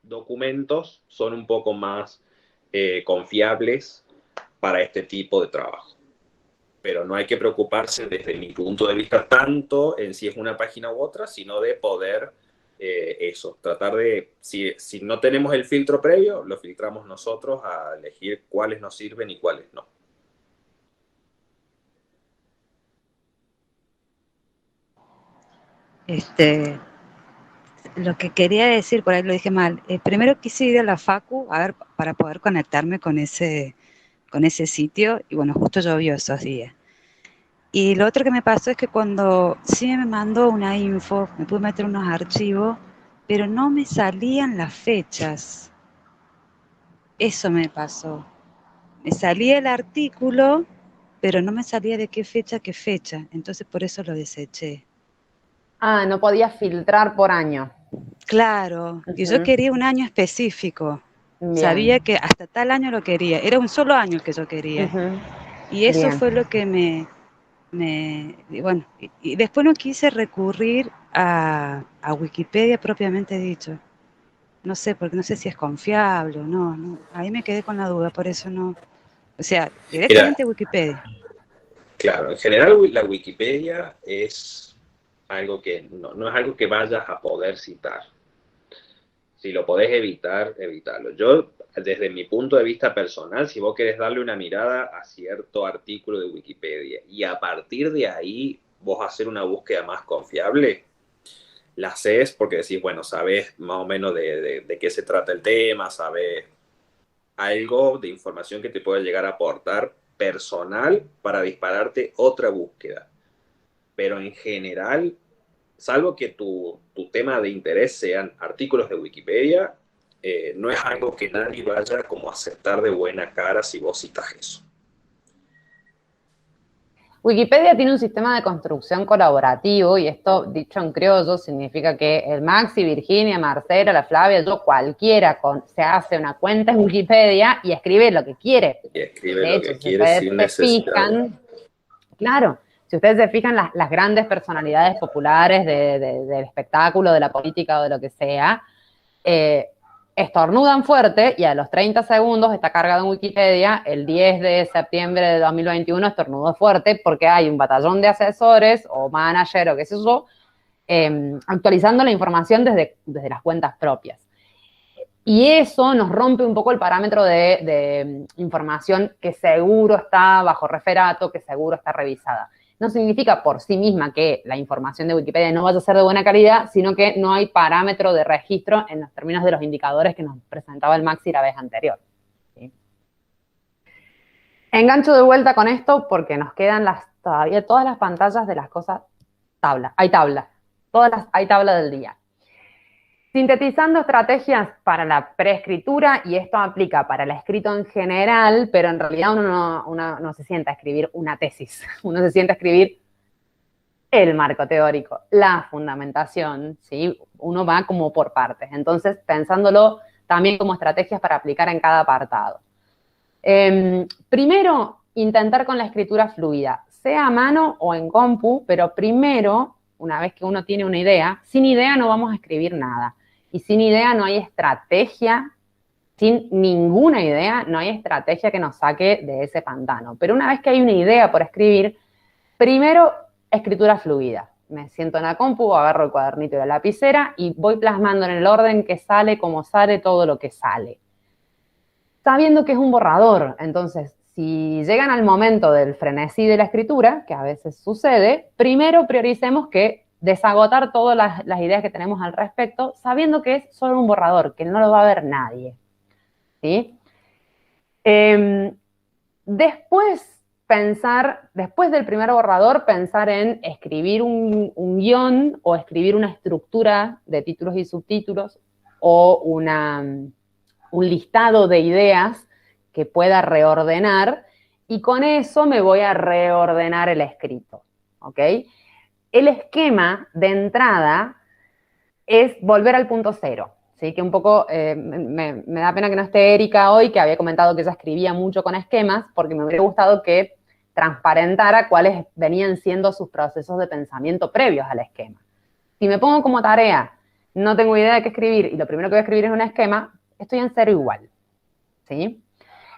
documentos son un poco más confiables para este tipo de trabajo. Pero no hay que preocuparse desde mi punto de vista tanto en si es una página u otra, sino de poder tratar de, si no tenemos el filtro previo, lo filtramos nosotros a elegir cuáles nos sirven y cuáles no. Lo que quería decir, por ahí lo dije mal, primero quise ir a la facu, a ver, para poder conectarme con ese sitio, y bueno, justo llovió esos días. Y lo otro que me pasó es que cuando sí me mandó una info, me pude meter unos archivos, pero no me salían las fechas. Eso me pasó. Me salía el artículo, pero no me salía de qué fecha, entonces por eso lo deseché. Ah, no podía filtrar por año. Claro, y yo quería un año específico. Bien. Sabía que hasta tal año lo quería. Era un solo año el que yo quería. Y eso Bien. fue lo que bueno, y después no quise recurrir a Wikipedia propiamente dicho. No sé, porque no sé si es confiable o no. Ahí me quedé con la duda, por eso no. O sea, directamente Wikipedia. Claro, en general la Wikipedia es algo que no es algo que vayas a poder citar. Si lo podés evitar, evítalo. Yo, desde mi punto de vista personal, si vos querés darle una mirada a cierto artículo de Wikipedia y a partir de ahí vos hacer una búsqueda más confiable, la haces porque decís, bueno, sabés más o menos de qué se trata el tema, sabés algo de información que te puede llegar a aportar personal para dispararte otra búsqueda. Pero en general, salvo que tu tema de interés sean artículos de Wikipedia, no es algo que nadie vaya como a aceptar de buena cara si vos citas eso. Wikipedia tiene un sistema de construcción colaborativo y esto, dicho en criollo, significa que el Maxi, Virginia, Marcela, la Flavia, yo, cualquiera se hace una cuenta en Wikipedia y escribe lo que quiere. Y escribe De lo hecho, que si quiere ustedes sin se necesidad. fijan, claro, si ustedes se fijan, las grandes personalidades populares del espectáculo, de la política o de lo que sea, estornudan fuerte y a los 30 segundos está cargado en Wikipedia, el 10 de septiembre de 2021 estornudó fuerte porque hay un batallón de asesores o manager o qué sé yo, actualizando la información desde las cuentas propias. Y eso nos rompe un poco el parámetro de información que seguro está bajo referato, que seguro está revisada. No significa por sí misma que la información de Wikipedia no vaya a ser de buena calidad, sino que no hay parámetro de registro en los términos de los indicadores que nos presentaba el Maxi la vez anterior. ¿Sí? Engancho de vuelta con esto porque nos quedan todavía todas las pantallas de las cosas tabla. Hay tabla. Hay tabla del día. Sintetizando estrategias para la preescritura, y esto aplica para el escrito en general, pero en realidad uno no se sienta a escribir una tesis, uno se sienta a escribir el marco teórico, la fundamentación, ¿sí? Uno va como por partes, entonces pensándolo también como estrategias para aplicar en cada apartado. Primero, intentar con la escritura fluida, sea a mano o en compu, pero primero, una vez que uno tiene una idea, sin idea no vamos a escribir nada. Y sin idea no hay estrategia, sin ninguna idea no hay estrategia que nos saque de ese pantano. Pero una vez que hay una idea por escribir, primero, escritura fluida. Me siento en la compu, agarro el cuadernito y la lapicera y voy plasmando en el orden que sale, como sale, todo lo que sale. Sabiendo que es un borrador, entonces, si llegan al momento del frenesí de la escritura, que a veces sucede, primero prioricemos que desagotar todas las ideas que tenemos al respecto, sabiendo que es solo un borrador, que no lo va a ver nadie. ¿Sí? Después del primer borrador, pensar en escribir un guión o escribir una estructura de títulos y subtítulos o un listado de ideas que pueda reordenar, y con eso me voy a reordenar el escrito, ¿ok? El esquema de entrada es volver al punto cero, ¿sí? Que un poco me da pena que no esté Erika hoy, que había comentado que ella escribía mucho con esquemas, porque me hubiera gustado que transparentara cuáles venían siendo sus procesos de pensamiento previos al esquema. Si me pongo como tarea, no tengo idea de qué escribir, y lo primero que voy a escribir es un esquema, estoy en cero igual, ¿sí?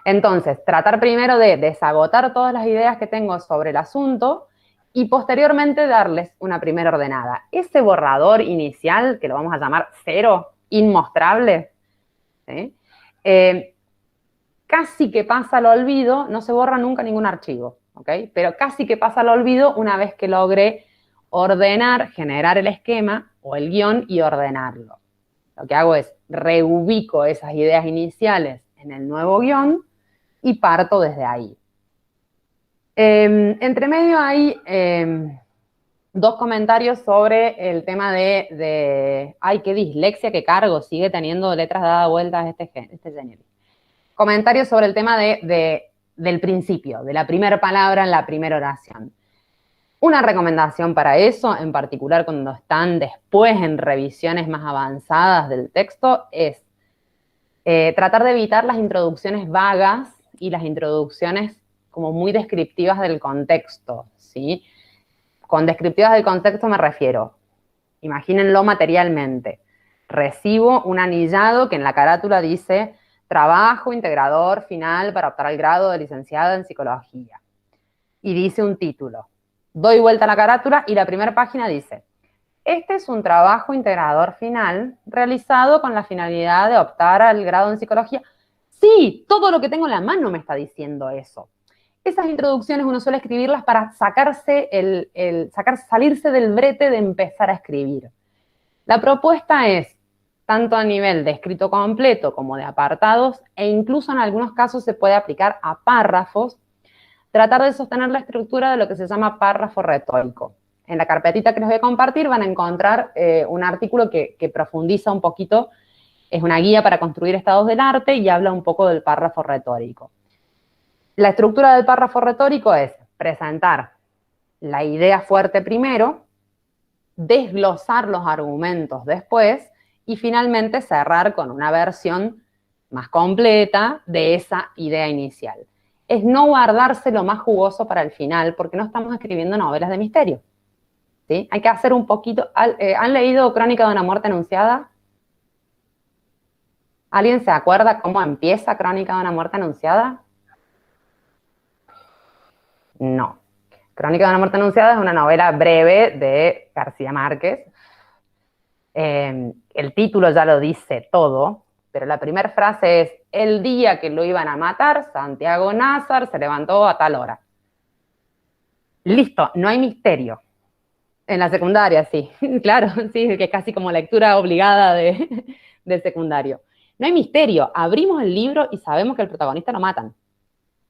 Entonces, tratar primero de desagotar todas las ideas que tengo sobre el asunto y posteriormente darles una primera ordenada. Ese borrador inicial, que lo vamos a llamar cero, inmostrable, ¿sí? Casi que pasa al olvido, no se borra nunca ningún archivo, ¿ok? Pero casi que pasa al olvido una vez que logré ordenar, generar el esquema o el guión y ordenarlo. Lo que hago es reubico esas ideas iniciales en el nuevo guión y parto desde ahí. Entre medio hay dos comentarios sobre el tema ay, qué dislexia que cargo, sigue teniendo letras dadas vueltas este género. Comentarios sobre el tema del principio, de la primera palabra en la primera oración. Una recomendación para eso, en particular cuando están después en revisiones más avanzadas del texto, es tratar de evitar las introducciones vagas y las introducciones como muy descriptivas del contexto, ¿sí? Con descriptivas del contexto me refiero, imagínenlo materialmente. Recibo un anillado que en la carátula dice trabajo integrador final para optar al grado de licenciada en psicología. Y dice un título. Doy vuelta a la carátula y la primera página dice: este es un trabajo integrador final realizado con la finalidad de optar al grado en psicología. Sí, todo lo que tengo en la mano me está diciendo eso. Esas introducciones uno suele escribirlas para salirse del brete de empezar a escribir. La propuesta es, tanto a nivel de escrito completo como de apartados, e incluso en algunos casos se puede aplicar a párrafos, tratar de sostener la estructura de lo que se llama párrafo retórico. En la carpetita que les voy a compartir van a encontrar un artículo que profundiza un poquito, es una guía para construir estados del arte y habla un poco del párrafo retórico. La estructura del párrafo retórico es presentar la idea fuerte primero, desglosar los argumentos después y finalmente cerrar con una versión más completa de esa idea inicial. Es no guardarse lo más jugoso para el final, porque no estamos escribiendo novelas de misterio, ¿sí? Hay que hacer un poquito... ¿Han leído Crónica de una muerte anunciada? ¿Alguien se acuerda cómo empieza Crónica de una muerte anunciada? No. Crónica de una muerte anunciada es una novela breve de García Márquez. El título ya lo dice todo, pero la primera frase es: el día que lo iban a matar, Santiago Nazar se levantó a tal hora. Listo, no hay misterio. En la secundaria, sí, claro, sí, que es casi como lectura obligada de secundario. No hay misterio, abrimos el libro y sabemos que el protagonista lo matan.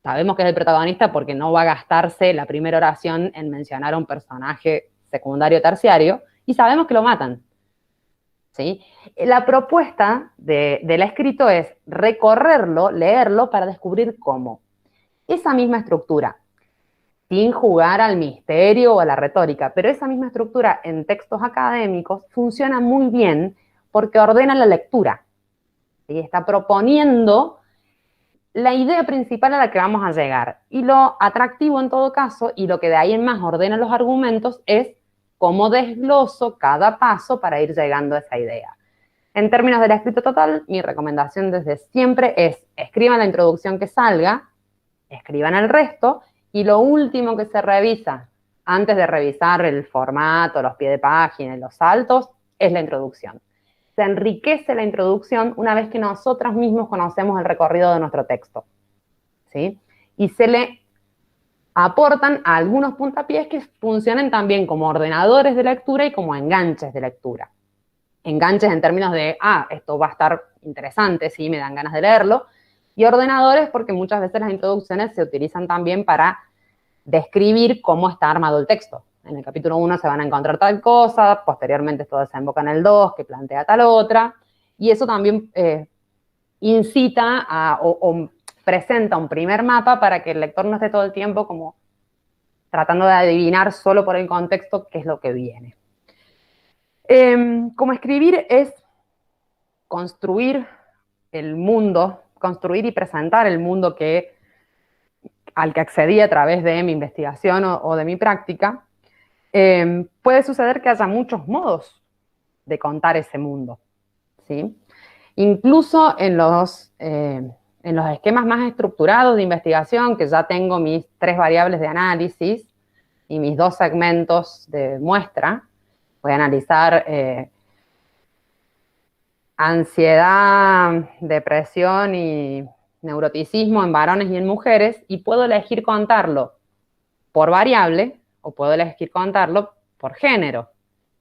Sabemos que es el protagonista porque no va a gastarse la primera oración en mencionar a un personaje secundario o terciario, y sabemos que lo matan, ¿sí? La propuesta del escrito es recorrerlo, leerlo, para descubrir cómo. Esa misma estructura, sin jugar al misterio o a la retórica, pero esa misma estructura en textos académicos funciona muy bien porque ordena la lectura, ¿sí? Está proponiendo la idea principal a la que vamos a llegar. Y lo atractivo en todo caso, y lo que de ahí en más ordena los argumentos, es cómo desgloso cada paso para ir llegando a esa idea. En términos del escrito total, mi recomendación desde siempre es: escriban la introducción que salga, escriban el resto, y lo último que se revisa, antes de revisar el formato, los pies de página y los saltos, es la introducción. Se enriquece la introducción una vez que nosotros mismos conocemos el recorrido de nuestro texto, ¿sí? Y se le aportan algunos puntapiés que funcionen también como ordenadores de lectura y como enganches de lectura. Enganches en términos de, esto va a estar interesante, sí, me dan ganas de leerlo, y ordenadores porque muchas veces las introducciones se utilizan también para describir cómo está armado el texto. En el capítulo 1 se van a encontrar tal cosa, posteriormente esto desemboca en el 2, que plantea tal otra, y eso también incita o presenta un primer mapa para que el lector no esté todo el tiempo como tratando de adivinar solo por el contexto qué es lo que viene. Como escribir es construir el mundo, construir y presentar el mundo al que accedí a través de mi investigación o de mi práctica. Puede suceder que haya muchos modos de contar ese mundo, ¿sí? Incluso en los esquemas más estructurados de investigación, que ya tengo mis 3 variables de análisis y mis 2 segmentos de muestra, voy a analizar ansiedad, depresión y neuroticismo en varones y en mujeres, y puedo elegir contarlo por variable o puedo elegir contarlo por género.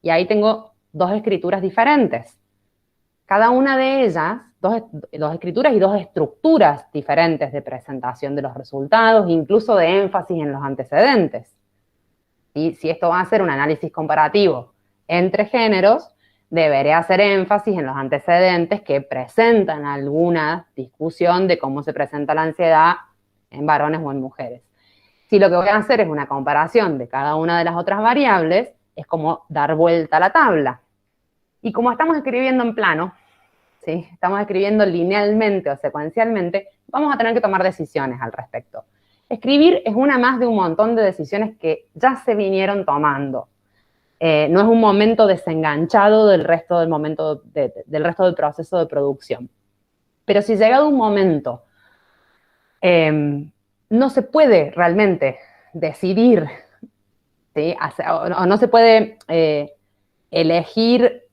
Y ahí tengo 2 escrituras diferentes. Cada una de ellas, dos escrituras y 2 estructuras diferentes de presentación de los resultados, incluso de énfasis en los antecedentes. Y si esto va a ser un análisis comparativo entre géneros, deberé hacer énfasis en los antecedentes que presentan alguna discusión de cómo se presenta la ansiedad en varones o en mujeres. Si lo que voy a hacer es una comparación de cada una de las otras variables, es como dar vuelta a la tabla. Y como estamos escribiendo en plano, ¿sí? Estamos escribiendo linealmente o secuencialmente, vamos a tener que tomar decisiones al respecto. Escribir es una más de un montón de decisiones que ya se vinieron tomando. No es un momento desenganchado del resto del resto del proceso de producción. Pero si llegado un momento no se puede realmente decidir, ¿sí? O no se puede elegir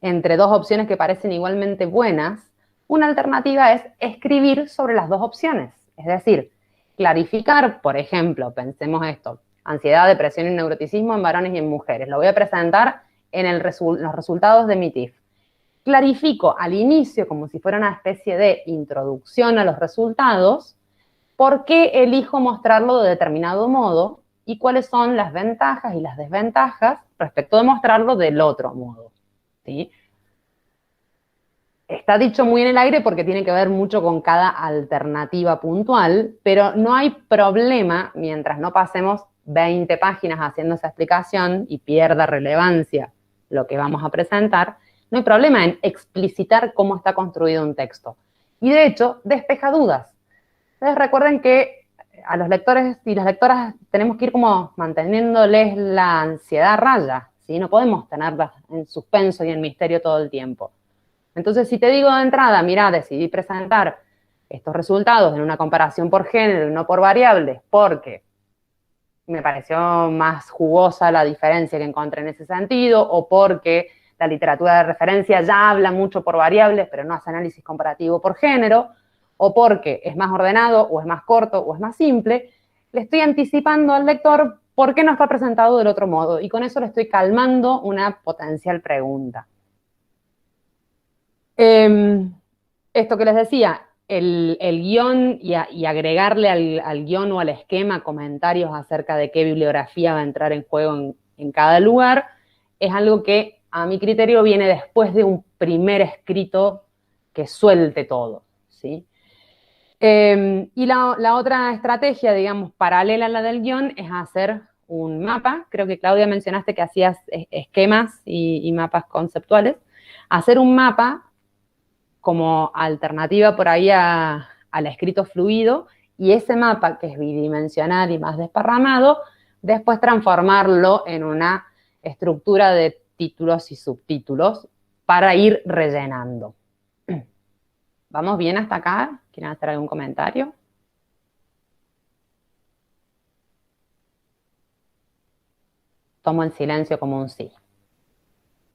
entre 2 opciones que parecen igualmente buenas, una alternativa es escribir sobre las 2 opciones. Es decir, clarificar, por ejemplo, pensemos esto: ansiedad, depresión y neuroticismo en varones y en mujeres. Lo voy a presentar en los resultados de mi TIF. Clarifico al inicio, como si fuera una especie de introducción a los resultados, por qué elijo mostrarlo de determinado modo y cuáles son las ventajas y las desventajas respecto de mostrarlo del otro modo, ¿sí? Está dicho muy en el aire porque tiene que ver mucho con cada alternativa puntual, pero no hay problema mientras no pasemos 20 páginas haciendo esa explicación y pierda relevancia lo que vamos a presentar, no hay problema en explicitar cómo está construido un texto. Y de hecho, despeja dudas. Entonces recuerden que a los lectores y las lectoras tenemos que ir como manteniéndoles la ansiedad a raya, ¿sí? No podemos tenerlas en suspenso y en misterio todo el tiempo. Entonces, si te digo de entrada, mira, decidí presentar estos resultados en una comparación por género y no por variables, porque me pareció más jugosa la diferencia que encontré en ese sentido, o porque la literatura de referencia ya habla mucho por variables, pero no hace análisis comparativo por género, o porque es más ordenado, o es más corto, o es más simple, le estoy anticipando al lector por qué no está presentado del otro modo, y con eso le estoy calmando una potencial pregunta. Esto que les decía, el guión y agregarle al guión o al esquema comentarios acerca de qué bibliografía va a entrar en juego en cada lugar, es algo que a mi criterio viene después de un primer escrito que suelte todo, ¿sí? Y la otra estrategia, digamos, paralela a la del guión es hacer un mapa. Creo que Claudia mencionaste que hacías esquemas y mapas conceptuales. Hacer un mapa como alternativa por ahí al escrito fluido, y ese mapa, que es bidimensional y más desparramado, después transformarlo en una estructura de títulos y subtítulos para ir rellenando. ¿Vamos bien hasta acá? ¿Quieren hacer algún comentario? Tomo el silencio como un sí.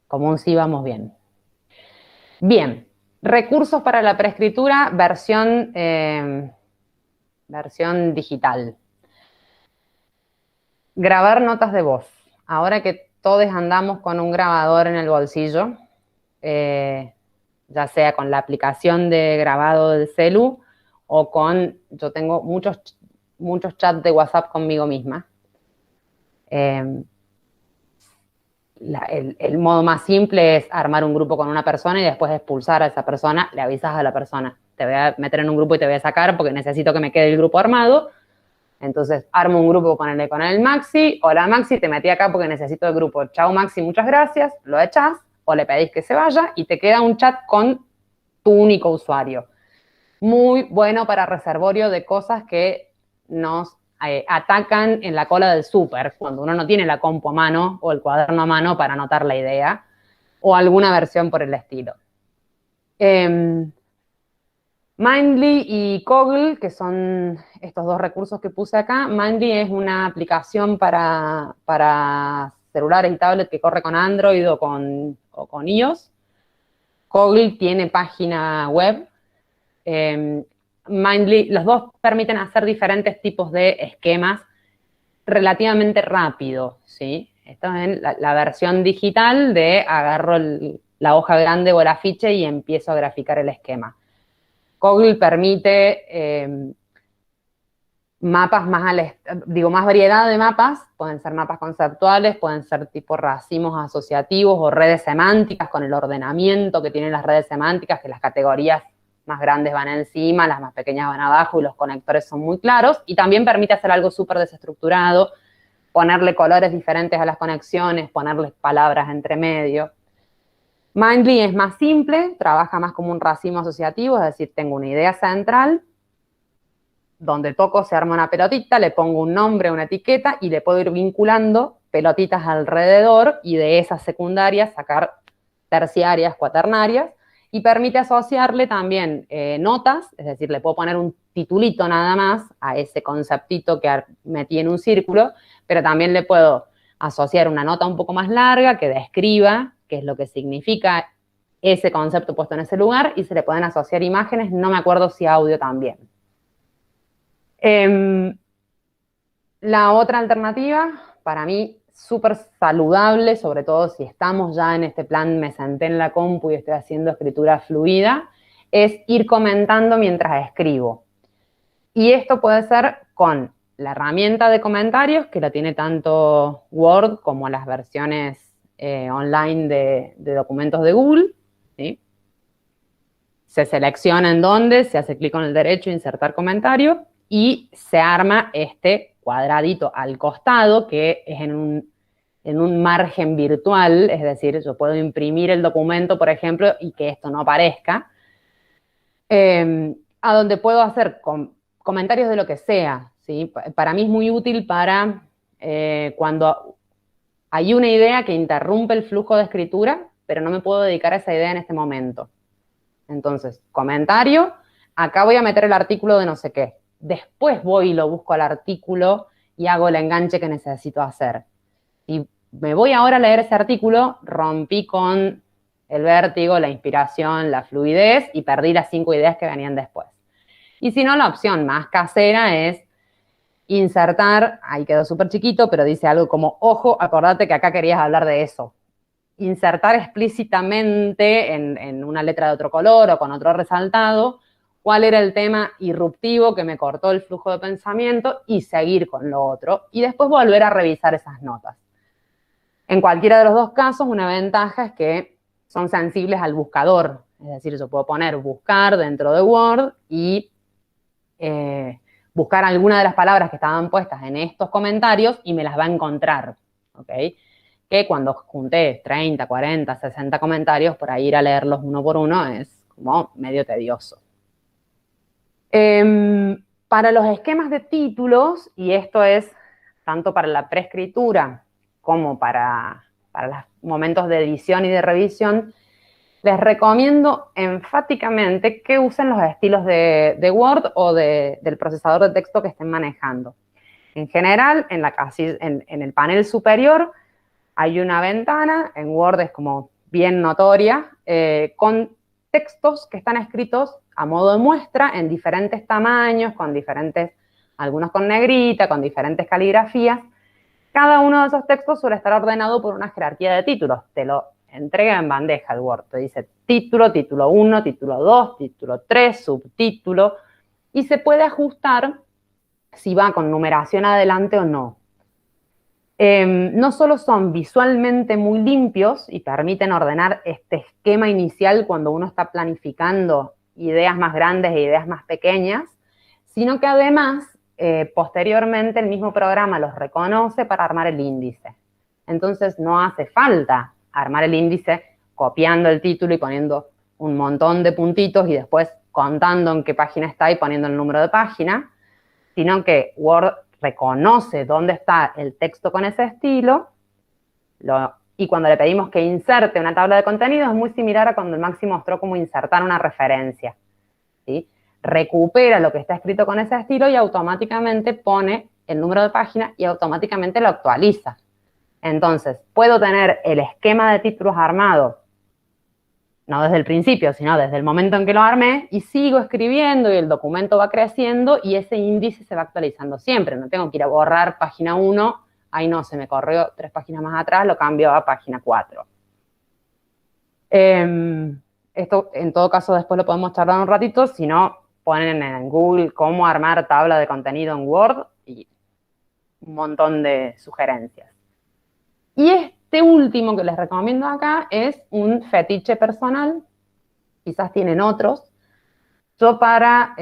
Como un sí, vamos bien. Bien. Recursos para la preescritura, versión digital. Grabar notas de voz. Ahora que todos andamos con un grabador en el bolsillo, ya sea con la aplicación de grabado del celu o yo tengo muchos chats de WhatsApp conmigo misma. El modo más simple es armar un grupo con una persona y después expulsar a esa persona, le avisas a la persona, te voy a meter en un grupo y te voy a sacar porque necesito que me quede el grupo armado. Entonces armo un grupo con el Maxi. Hola Maxi, te metí acá porque necesito el grupo. Chao Maxi, muchas gracias. Lo echás o le pedís que se vaya y te queda un chat con tu único usuario. Muy bueno para reservorio de cosas que nos atacan en la cola del súper, cuando uno no tiene la compu a mano o el cuaderno a mano para anotar la idea, o alguna versión por el estilo. Mindly y Coggle, que son estos dos recursos que puse acá. Mindly es una aplicación para celulares y tablets que corre con Android o con iOS. Coggle tiene página web. Mindly, los dos permiten hacer diferentes tipos de esquemas relativamente rápido, ¿sí? Esto es la versión digital de agarro la hoja grande o el afiche y empiezo a graficar el esquema. Coggle permite mapas más variedad de mapas, pueden ser mapas conceptuales, pueden ser tipo racimos asociativos o redes semánticas con el ordenamiento que tienen las redes semánticas, que las categorías más grandes van encima, las más pequeñas van abajo y los conectores son muy claros, y también permite hacer algo súper desestructurado, ponerle colores diferentes a las conexiones, ponerles palabras entre medio. Mindly es más simple, trabaja más como un racimo asociativo, es decir, tengo una idea central, donde toco, se arma una pelotita, le pongo un nombre, una etiqueta, y le puedo ir vinculando pelotitas alrededor, y de esas secundarias sacar terciarias, cuaternarias, y permite asociarle también notas, es decir, le puedo poner un titulito nada más a ese conceptito que metí en un círculo, pero también le puedo asociar una nota un poco más larga que describa qué es lo que significa ese concepto puesto en ese lugar, y se le pueden asociar imágenes, no me acuerdo si audio también. La otra alternativa, para mí, súper saludable, sobre todo si estamos ya en este plan, me senté en la compu y estoy haciendo escritura fluida, es ir comentando mientras escribo. Y esto puede ser con la herramienta de comentarios, que la tiene tanto Word como las versiones online de documentos de Google, ¿sí? Se selecciona en dónde, se hace clic con el derecho, insertar comentario, y se arma este cuadradito al costado, que es en un margen virtual, es decir, yo puedo imprimir el documento, por ejemplo, y que esto no aparezca, a donde puedo hacer comentarios de lo que sea, ¿sí? Para mí es muy útil para cuando hay una idea que interrumpe el flujo de escritura, pero no me puedo dedicar a esa idea en este momento. Entonces, comentario, acá voy a meter el artículo de no sé qué. Después voy y lo busco al artículo y hago el enganche que necesito hacer. Si me voy ahora a leer ese artículo, rompí con el vértigo, la inspiración, la fluidez y perdí las 5 ideas que venían después. Y si no, la opción más casera es insertar, ahí quedó súper chiquito, pero dice algo como, ojo, acordate que acá querías hablar de eso. Insertar explícitamente en una letra de otro color o con otro resaltado cuál era el tema irruptivo que me cortó el flujo de pensamiento y seguir con lo otro. Y después volver a revisar esas notas. En cualquiera de los dos casos, una ventaja es que son sensibles al buscador. Es decir, yo puedo poner buscar dentro de Word y buscar alguna de las palabras que estaban puestas en estos comentarios y me las va a encontrar, ¿ok? Que cuando junté 30, 40, 60 comentarios, por ahí ir a leerlos uno por uno es como medio tedioso. Para los esquemas de títulos, y esto es tanto para la preescritura como para los momentos de edición y de revisión, les recomiendo enfáticamente que usen los estilos de Word o del procesador de texto que estén manejando. En general, en el panel superior hay una ventana, en Word es como bien notoria, con textos que están escritos a modo de muestra en diferentes tamaños, algunos con negrita, con diferentes caligrafías. Cada uno de esos textos suele estar ordenado por una jerarquía de títulos. Te lo entrega en bandeja el Word. Te dice título, título 1, título 2, título 3, subtítulo. Y se puede ajustar si va con numeración adelante o no. No solo son visualmente muy limpios y permiten ordenar este esquema inicial cuando uno está planificando ideas más grandes e ideas más pequeñas, sino que además, posteriormente, el mismo programa los reconoce para armar el índice. Entonces, no hace falta armar el índice copiando el título y poniendo un montón de puntitos y después contando en qué página está y poniendo el número de página, sino que Word reconoce dónde está el texto con ese estilo y cuando le pedimos que inserte una tabla de contenidos es muy similar a cuando el Maxi mostró cómo insertar una referencia, ¿sí? Recupera lo que está escrito con ese estilo y automáticamente pone el número de página y automáticamente lo actualiza. Entonces, puedo tener el esquema de títulos armado, no desde el principio, sino desde el momento en que lo armé, y sigo escribiendo y el documento va creciendo y ese índice se va actualizando siempre. No tengo que ir a borrar página 1, ahí no, se me corrió 3 páginas más atrás, lo cambio a página 4. Esto, en todo caso, después lo podemos charlar un ratito, si no, ponen en Google cómo armar tabla de contenido en Word y un montón de sugerencias. Y este último que les recomiendo acá es un fetiche personal, quizás tienen otros. Yo para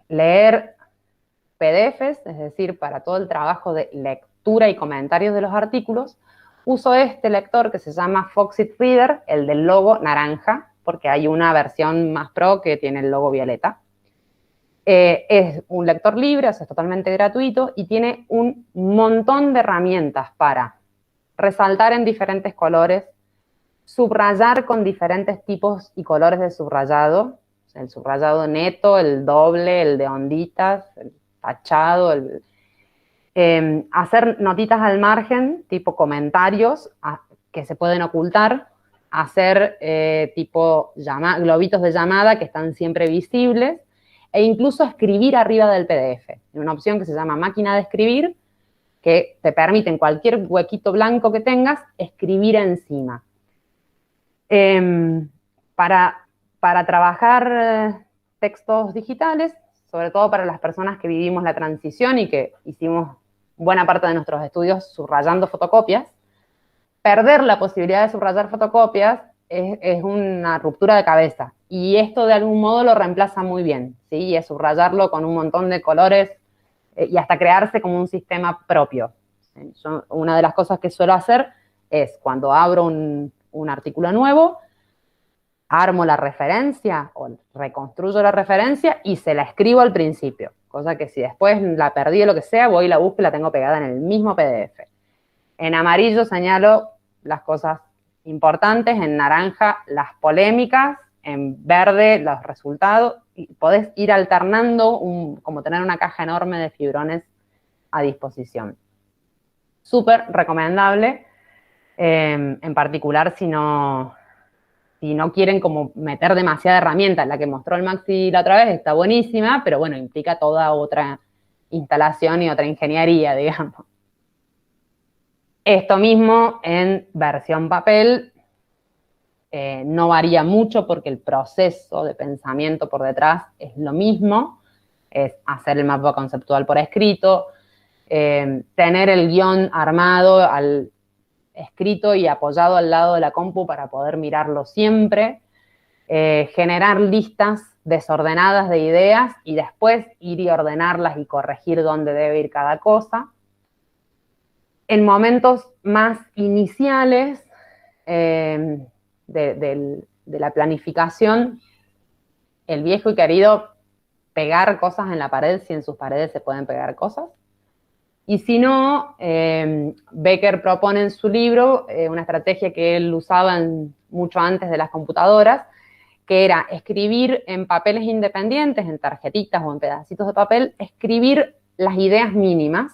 leer PDFs, es decir, para todo el trabajo de lectura y comentarios de los artículos, uso este lector que se llama Foxit Reader, el del logo naranja, porque hay una versión más pro que tiene el logo violeta. Es un lector libre, o sea, es totalmente gratuito y tiene un montón de herramientas para resaltar en diferentes colores, subrayar con diferentes tipos y colores de subrayado, el subrayado neto, el doble, el de onditas, el tachado, hacer notitas al margen, tipo comentarios que se pueden ocultar, hacer tipo globitos de llamada que están siempre visibles, e incluso escribir arriba del PDF, en una opción que se llama máquina de escribir, que te permite en cualquier huequito blanco que tengas, escribir encima. Para trabajar textos digitales, sobre todo para las personas que vivimos la transición y que hicimos buena parte de nuestros estudios subrayando fotocopias, perder la posibilidad de subrayar fotocopias es una ruptura de cabeza. Y esto de algún modo lo reemplaza muy bien, ¿sí? Y es subrayarlo con un montón de colores y hasta crearse como un sistema propio. Yo, una de las cosas que suelo hacer es, cuando abro un artículo nuevo, armo la referencia o reconstruyo la referencia y se la escribo al principio, cosa que si después la perdí o lo que sea, voy y la busco y la tengo pegada en el mismo PDF. En amarillo señalo las cosas importantes, en naranja las polémicas, en verde los resultados, y podés ir alternando, como tener una caja enorme de fibrones a disposición. Súper recomendable, en particular si no quieren como meter demasiada herramienta. La que mostró el Maxi la otra vez está buenísima, pero bueno, implica toda otra instalación y otra ingeniería, digamos. Esto mismo en versión papel no varía mucho porque el proceso de pensamiento por detrás es lo mismo, es hacer el mapa conceptual por escrito, tener el guión armado escrito y apoyado al lado de la compu para poder mirarlo siempre, generar listas desordenadas de ideas y después ir y ordenarlas y corregir dónde debe ir cada cosa. En momentos más iniciales de la planificación, el viejo y querido pegar cosas en la pared, si en sus paredes se pueden pegar cosas. Y si no, Becker propone en su libro una estrategia que él usaba mucho antes de las computadoras, que era escribir en papeles independientes, en tarjetitas o en pedacitos de papel, escribir las ideas mínimas,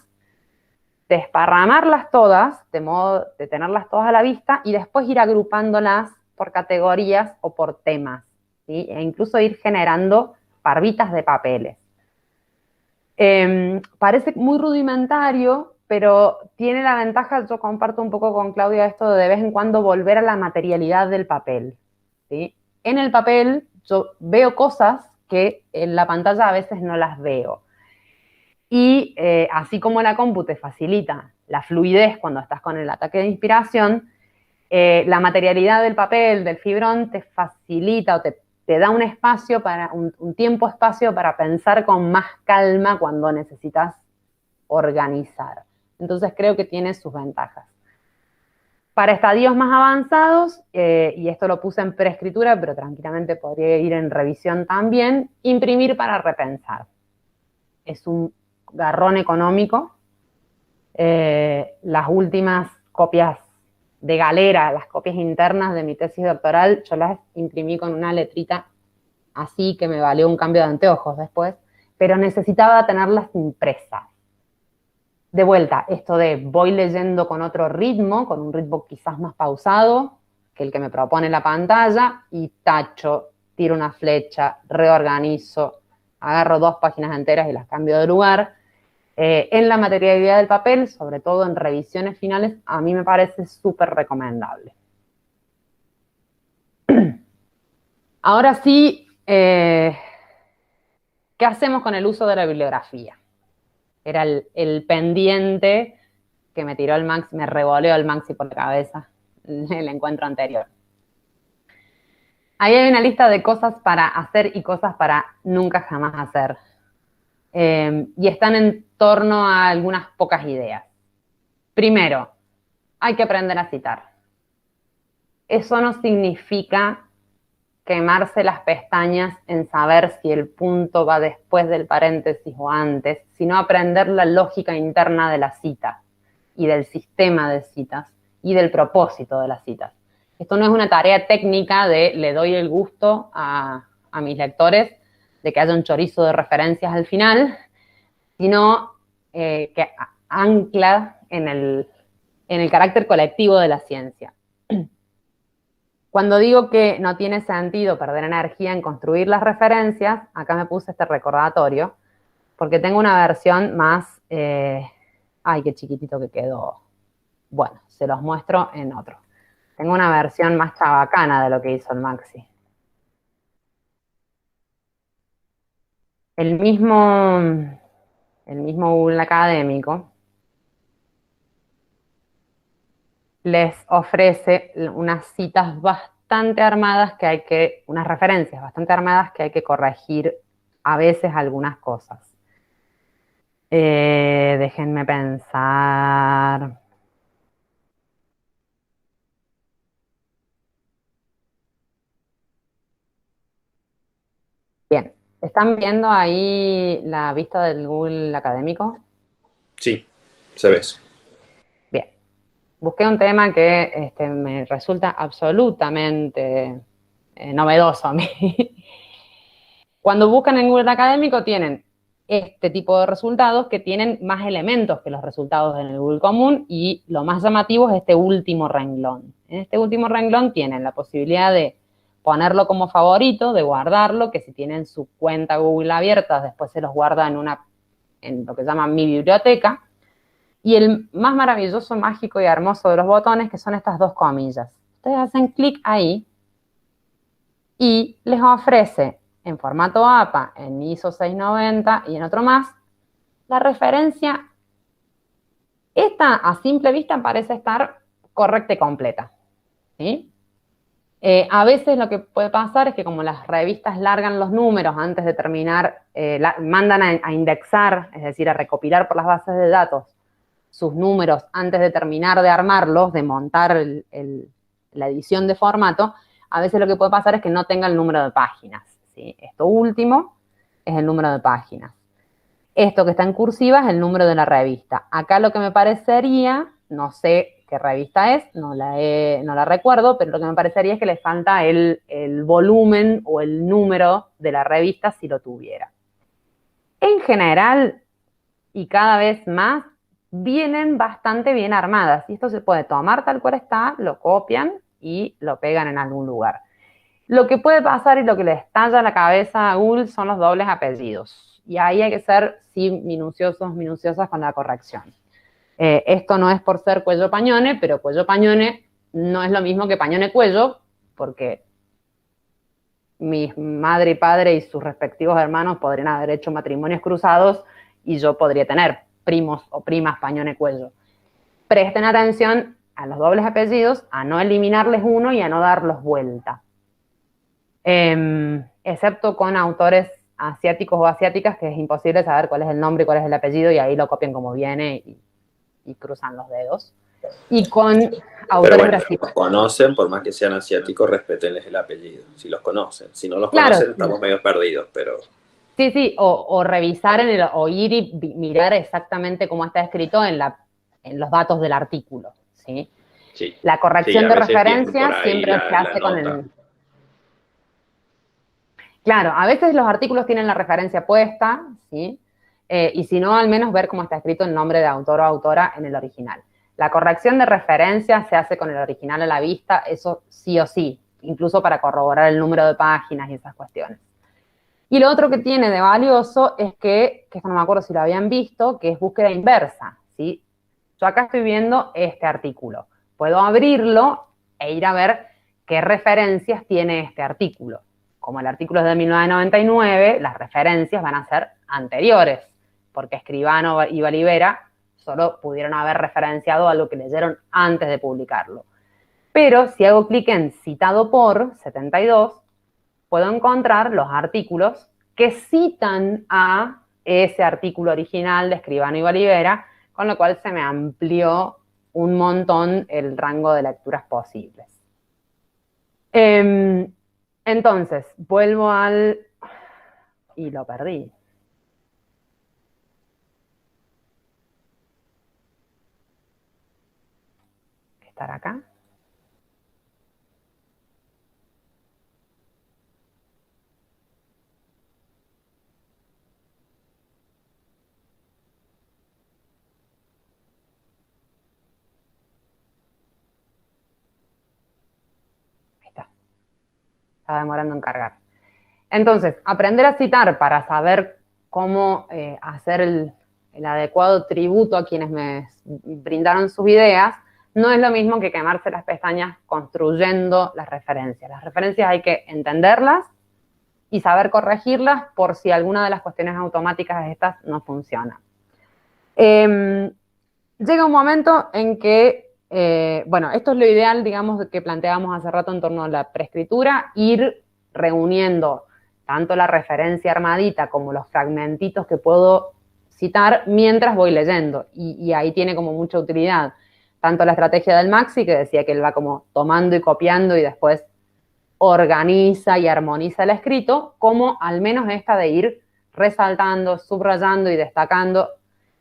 desparramarlas todas, de modo de tenerlas todas a la vista, y después ir agrupándolas por categorías o por temas, ¿sí? E incluso ir generando parvitas de papeles. Parece muy rudimentario, pero tiene la ventaja, yo comparto un poco con Claudia esto de vez en cuando volver a la materialidad del papel, ¿sí? En el papel yo veo cosas que en la pantalla a veces no las veo. Y así como la compu te facilita la fluidez cuando estás con el ataque de inspiración, la materialidad del papel, del fibrón, te facilita o te da un espacio, un tiempo-espacio para pensar con más calma cuando necesitas organizar. Entonces creo que tiene sus ventajas. Para estadios más avanzados, y esto lo puse en preescritura, pero tranquilamente podría ir en revisión también, imprimir para repensar. Es un garrón económico. Las últimas copias de galera, las copias internas de mi tesis doctoral, yo las imprimí con una letrita así que me valió un cambio de anteojos después, pero necesitaba tenerlas impresas. De vuelta, esto de voy leyendo con otro ritmo, con un ritmo quizás más pausado que el que me propone la pantalla, y tacho, tiro una flecha, reorganizo, agarro 2 páginas enteras y las cambio de lugar. En la materialidad del papel, sobre todo en revisiones finales, a mí me parece súper recomendable. Ahora sí, ¿qué hacemos con el uso de la bibliografía? Era el pendiente que me tiró el Maxi, me revoleó el Maxi por la cabeza en el encuentro anterior. Ahí hay una lista de cosas para hacer y cosas para nunca jamás hacer. Y están en torno a algunas pocas ideas. Primero, hay que aprender a citar. Eso no significa quemarse las pestañas en saber si el punto va después del paréntesis o antes, sino aprender la lógica interna de la cita y del sistema de citas y del propósito de las citas. Esto no es una tarea técnica de le doy el gusto a mis lectores de que haya un chorizo de referencias al final, sino que ancla en el carácter colectivo de la ciencia. Cuando digo que no tiene sentido perder energía en construir las referencias, acá me puse este recordatorio, porque tengo una versión más... ay, qué chiquitito que quedó. Bueno, se los muestro en otro. Tengo una versión más chabacana de lo que hizo el Maxi. El mismo Google académico les ofrece unas citas bastante armadas unas referencias bastante armadas que hay que corregir a veces algunas cosas. Déjenme pensar. Bien, ¿están viendo ahí la vista del Google académico? Sí, se ve. Bien, busqué un tema que me resulta absolutamente novedoso a mí. Cuando buscan en Google académico tienen este tipo de resultados que tienen más elementos que los resultados en el Google común, y lo más llamativo es este último renglón. En este último renglón tienen la posibilidad de ponerlo como favorito, de guardarlo, que si tienen su cuenta Google abierta, después se los guarda en lo que llaman mi biblioteca. Y el más maravilloso, mágico y hermoso de los botones, que son estas dos comillas. Ustedes hacen clic ahí y les ofrece en formato APA, en ISO 690 y en otro más, la referencia. Esta a simple vista parece estar correcta y completa, ¿sí? A veces lo que puede pasar es que como las revistas largan los números antes de terminar, mandan a indexar, es decir, a recopilar por las bases de datos sus números antes de terminar de armarlos, de montar la edición de formato, a veces lo que puede pasar es que no tenga el número de páginas, ¿sí? Esto último es el número de páginas. Esto que está en cursiva es el número de la revista. Acá lo que me parecería, no sé qué revista es, no la recuerdo, pero lo que me parecería es que le falta el volumen o el número de la revista si lo tuviera. En general, y cada vez más, vienen bastante bien armadas. Y esto se puede tomar tal cual está, lo copian y lo pegan en algún lugar. Lo que puede pasar y lo que le estalla la cabeza a Google son los dobles apellidos. Y ahí hay que ser, sí, minuciosas con la corrección. Esto no es por ser Cuello Pañone, pero Cuello Pañone no es lo mismo que Pañone Cuello, porque mi madre y padre y sus respectivos hermanos podrían haber hecho matrimonios cruzados y yo podría tener primos o primas Pañone Cuello. Presten atención a los dobles apellidos, a no eliminarles uno y a no darlos vuelta. Excepto con autores asiáticos o asiáticas, que es imposible saber cuál es el nombre y cuál es el apellido, y ahí lo copian como viene y cruzan los dedos. Y con autores brasileños. Si los conocen, por más que sean asiáticos, respetenles el apellido, si los conocen. Si no los conocen, estamos medio perdidos, pero... Sí, o revisar o ir y mirar exactamente cómo está escrito en los datos del artículo, ¿sí? Sí. La corrección de referencia siempre se hace con el... Claro, a veces los artículos tienen la referencia puesta, ¿sí? Y si no, al menos ver cómo está escrito el nombre de autor o autora en el original. La corrección de referencia se hace con el original a la vista, eso sí o sí, incluso para corroborar el número de páginas y esas cuestiones. Y lo otro que tiene de valioso es que esto no me acuerdo si lo habían visto, que es búsqueda inversa, ¿sí? Yo acá estoy viendo este artículo. Puedo abrirlo e ir a ver qué referencias tiene este artículo. Como el artículo es de 1999, las referencias van a ser anteriores, porque Escribano y Valivera solo pudieron haber referenciado algo que leyeron antes de publicarlo. Pero si hago clic en citado por 72, puedo encontrar los artículos que citan a ese artículo original de Escribano y Valivera, con lo cual se me amplió un montón el rango de lecturas posibles. Entonces, vuelvo al... y lo perdí. ¿Estará acá? Está demorando en cargar. Entonces, aprender a citar para saber cómo hacer el adecuado tributo a quienes me brindaron sus ideas, no es lo mismo que quemarse las pestañas construyendo las referencias. Las referencias hay que entenderlas y saber corregirlas por si alguna de las cuestiones automáticas de estas no funciona. Llega un momento en que, bueno, esto es lo ideal, digamos, que planteábamos hace rato en torno a la preescritura, ir reuniendo tanto la referencia armadita como los fragmentitos que puedo citar mientras voy leyendo, y ahí tiene como mucha utilidad. Tanto la estrategia del Maxi, que decía que él va como tomando y copiando y después organiza y armoniza el escrito, como al menos esta de ir resaltando, subrayando y destacando,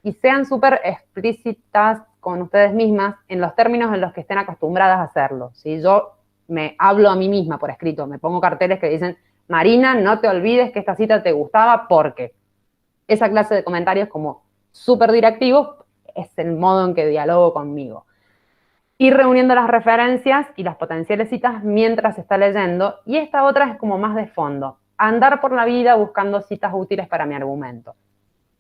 y sean súper explícitas con ustedes mismas en los términos en los que estén acostumbradas a hacerlo. ¿Sí? Yo me hablo a mí misma por escrito, me pongo carteles que dicen, Marina, no te olvides que esta cita te gustaba porque esa clase de comentarios como súper directivos es el modo en que dialogo conmigo. Ir reuniendo las referencias y las potenciales citas mientras se está leyendo, y esta otra es como más de fondo, andar por la vida buscando citas útiles para mi argumento.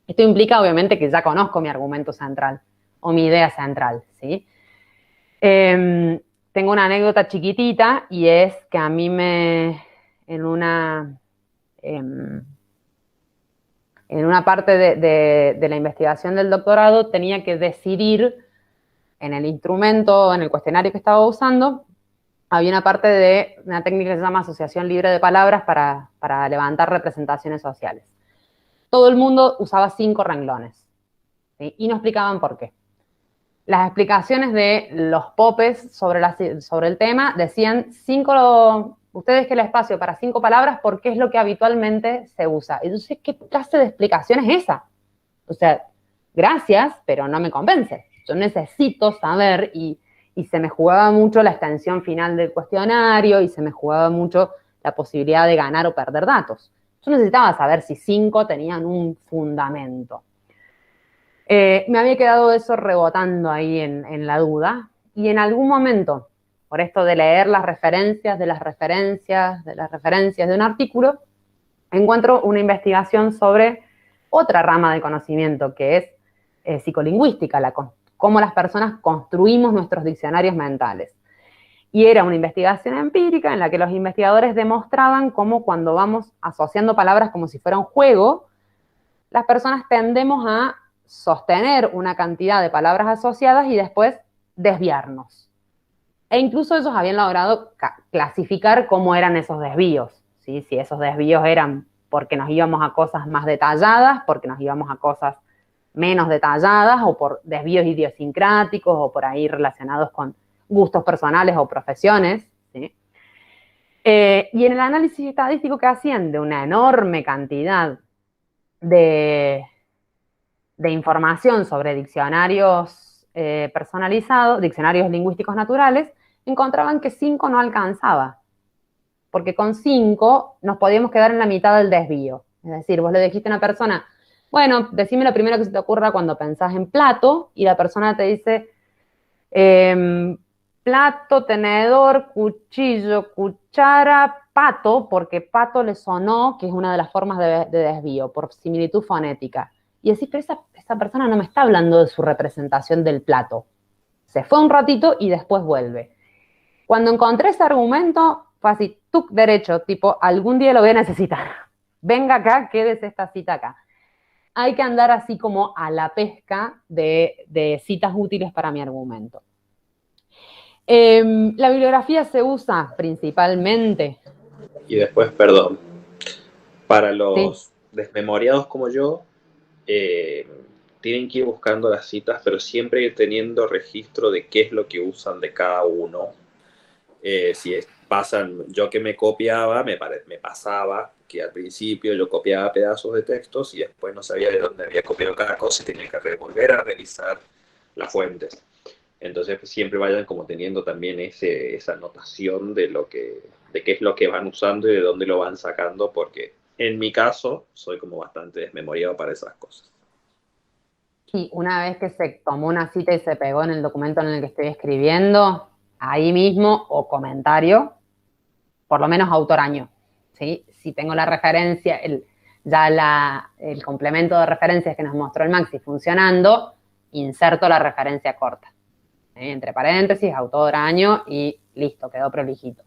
Esto implica obviamente que ya conozco mi argumento central o mi idea central, ¿sí? Tengo una anécdota chiquitita, y es que a mí en una parte de la investigación del doctorado tenía que decidir en el instrumento, en el cuestionario que estaba usando, había una parte de una técnica que se llama asociación libre de palabras para levantar representaciones sociales. Todo el mundo usaba 5 renglones, ¿sí? Y no explicaban por qué. Las explicaciones de los popes sobre el tema decían ustedes que el espacio para 5 palabras porque es lo que habitualmente se usa. Entonces, ¿qué clase de explicación es esa? O sea, gracias, pero no me convence. Yo necesito saber, y se me jugaba mucho la extensión final del cuestionario, y se me jugaba mucho la posibilidad de ganar o perder datos. Yo necesitaba saber si 5 tenían un fundamento. Me había quedado eso rebotando ahí en la duda, y en algún momento, por esto de leer las referencias de las referencias de un artículo, encuentro una investigación sobre otra rama del conocimiento, que es psicolingüística, cómo las personas construimos nuestros diccionarios mentales. Y era una investigación empírica en la que los investigadores demostraban cómo cuando vamos asociando palabras como si fuera un juego, las personas tendemos a sostener una cantidad de palabras asociadas y después desviarnos. E incluso ellos habían logrado clasificar cómo eran esos desvíos, ¿sí? Si esos desvíos eran porque nos íbamos a cosas más detalladas, porque nos íbamos a cosas menos detalladas, o por desvíos idiosincráticos, o por ahí relacionados con gustos personales o profesiones, ¿sí? Y en el análisis estadístico que hacían de una enorme cantidad de información sobre diccionarios personalizados, diccionarios lingüísticos naturales, encontraban que 5 no alcanzaba, porque con 5 nos podíamos quedar en la mitad del desvío. Es decir, vos le dijiste a una persona, bueno, decime lo primero que se te ocurra cuando pensás en plato, y la persona te dice plato, tenedor, cuchillo, cuchara, pato, porque pato le sonó, que es una de las formas de desvío, por similitud fonética. Y decís, pero esa persona no me está hablando de su representación del plato. Se fue un ratito y después vuelve. Cuando encontré ese argumento, fue así, tuc, derecho, tipo, algún día lo voy a necesitar. Venga acá, quédese esta cita acá. Hay que andar así como a la pesca de citas útiles para mi argumento. La bibliografía se usa principalmente. Y después, perdón, para los desmemoriados como yo, tienen que ir buscando las citas, pero siempre teniendo registro de qué es lo que usan de cada uno. Yo que me copiaba, me pasaba que al principio yo copiaba pedazos de textos y después no sabía de dónde había copiado cada cosa y tenía que volver a revisar las fuentes. Entonces siempre vayan como teniendo también esa notación de qué es lo que van usando y de dónde lo van sacando, porque en mi caso soy como bastante desmemoriado para esas cosas. Y una vez que se tomó una cita y se pegó en el documento en el que estoy escribiendo, ahí mismo, o comentario, por lo menos autor año, ¿sí? Si tengo la referencia, el complemento de referencias que nos mostró el Maxi funcionando, inserto la referencia corta, ¿sí? Entre paréntesis, autor año, y listo, quedó prolijito.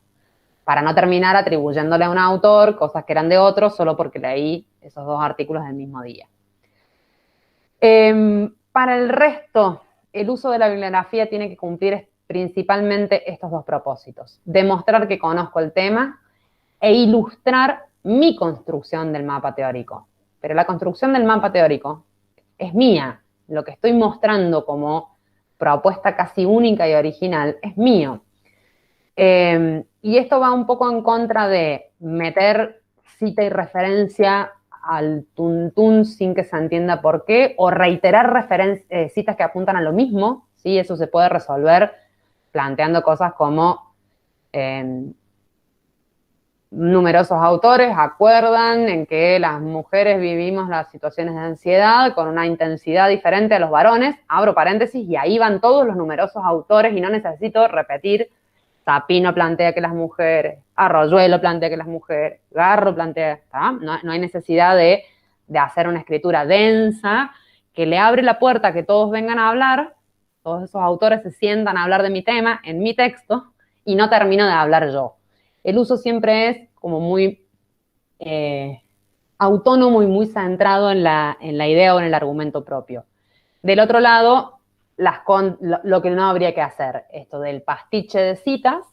Para no terminar atribuyéndole a un autor cosas que eran de otro solo porque leí esos 2 artículos del mismo día. Para el resto, el uso de la bibliografía tiene que cumplir principalmente estos 2 propósitos: demostrar que conozco el tema e ilustrar mi construcción del mapa teórico. Pero la construcción del mapa teórico es mía. Lo que estoy mostrando como propuesta casi única y original es mío. Y esto va un poco en contra de meter cita y referencia al tuntún sin que se entienda por qué, o reiterar citas que apuntan a lo mismo, ¿sí? Eso se puede resolver planteando cosas como numerosos autores acuerdan en que las mujeres vivimos las situaciones de ansiedad con una intensidad diferente a los varones, abro paréntesis, y ahí van todos los numerosos autores y no necesito repetir. Sapino plantea que las mujeres, Arroyuelo plantea que las mujeres, Garro plantea, no hay necesidad de hacer una escritura densa que le abre la puerta a que todos vengan a hablar, todos esos autores se sientan a hablar de mi tema en mi texto y no termino de hablar yo. El uso siempre es como muy autónomo y muy centrado en la idea o en el argumento propio. Del otro lado, lo que no habría que hacer, esto del pastiche de citas,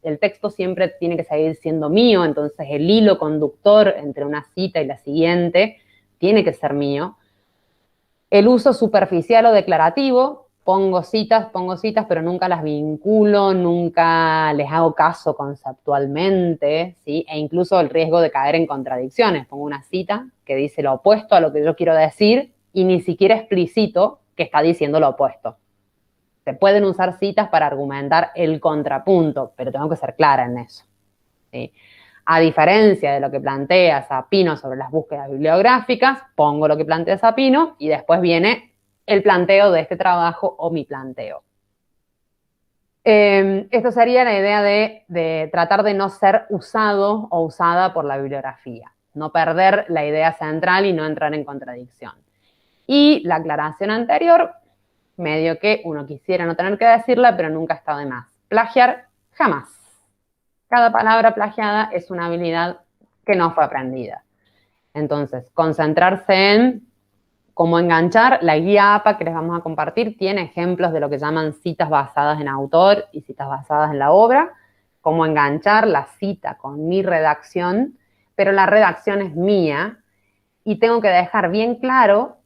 el texto siempre tiene que seguir siendo mío, entonces el hilo conductor entre una cita y la siguiente tiene que ser mío. El uso superficial o declarativo, pongo citas, pero nunca las vinculo, nunca les hago caso conceptualmente, ¿sí? E incluso el riesgo de caer en contradicciones. Pongo una cita que dice lo opuesto a lo que yo quiero decir y ni siquiera explicito que está diciendo lo opuesto. Se pueden usar citas para argumentar el contrapunto, pero tengo que ser clara en eso, ¿sí? A diferencia de lo que plantea Sapino sobre las búsquedas bibliográficas, pongo lo que plantea Sapino y después viene el planteo de este trabajo o mi planteo. Esto sería la idea de tratar de no ser usado o usada por la bibliografía, no perder la idea central y no entrar en contradicción. Y la aclaración anterior, medio que uno quisiera no tener que decirla, pero nunca está de más. Plagiar, jamás. Cada palabra plagiada es una habilidad que no fue aprendida. Entonces, concentrarse en cómo enganchar. La guía APA que les vamos a compartir tiene ejemplos de lo que llaman citas basadas en autor y citas basadas en la obra. Cómo enganchar la cita con mi redacción, pero la redacción es mía y tengo que dejar bien claro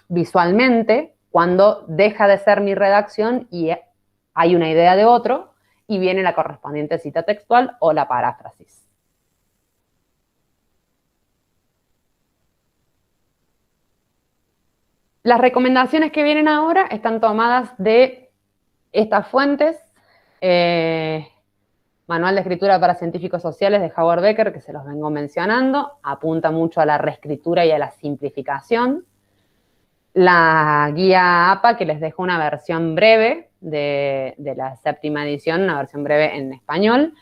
visualmente cuando deja de ser mi redacción y hay una idea de otro y viene la correspondiente cita textual o la paráfrasis. Las recomendaciones que vienen ahora están tomadas de estas fuentes. Manual de Escritura para Científicos Sociales de Howard Becker, que se los vengo mencionando, apunta mucho a la reescritura y a la simplificación. La guía APA, que les dejo una versión breve de la 7ª edición, una versión breve en español,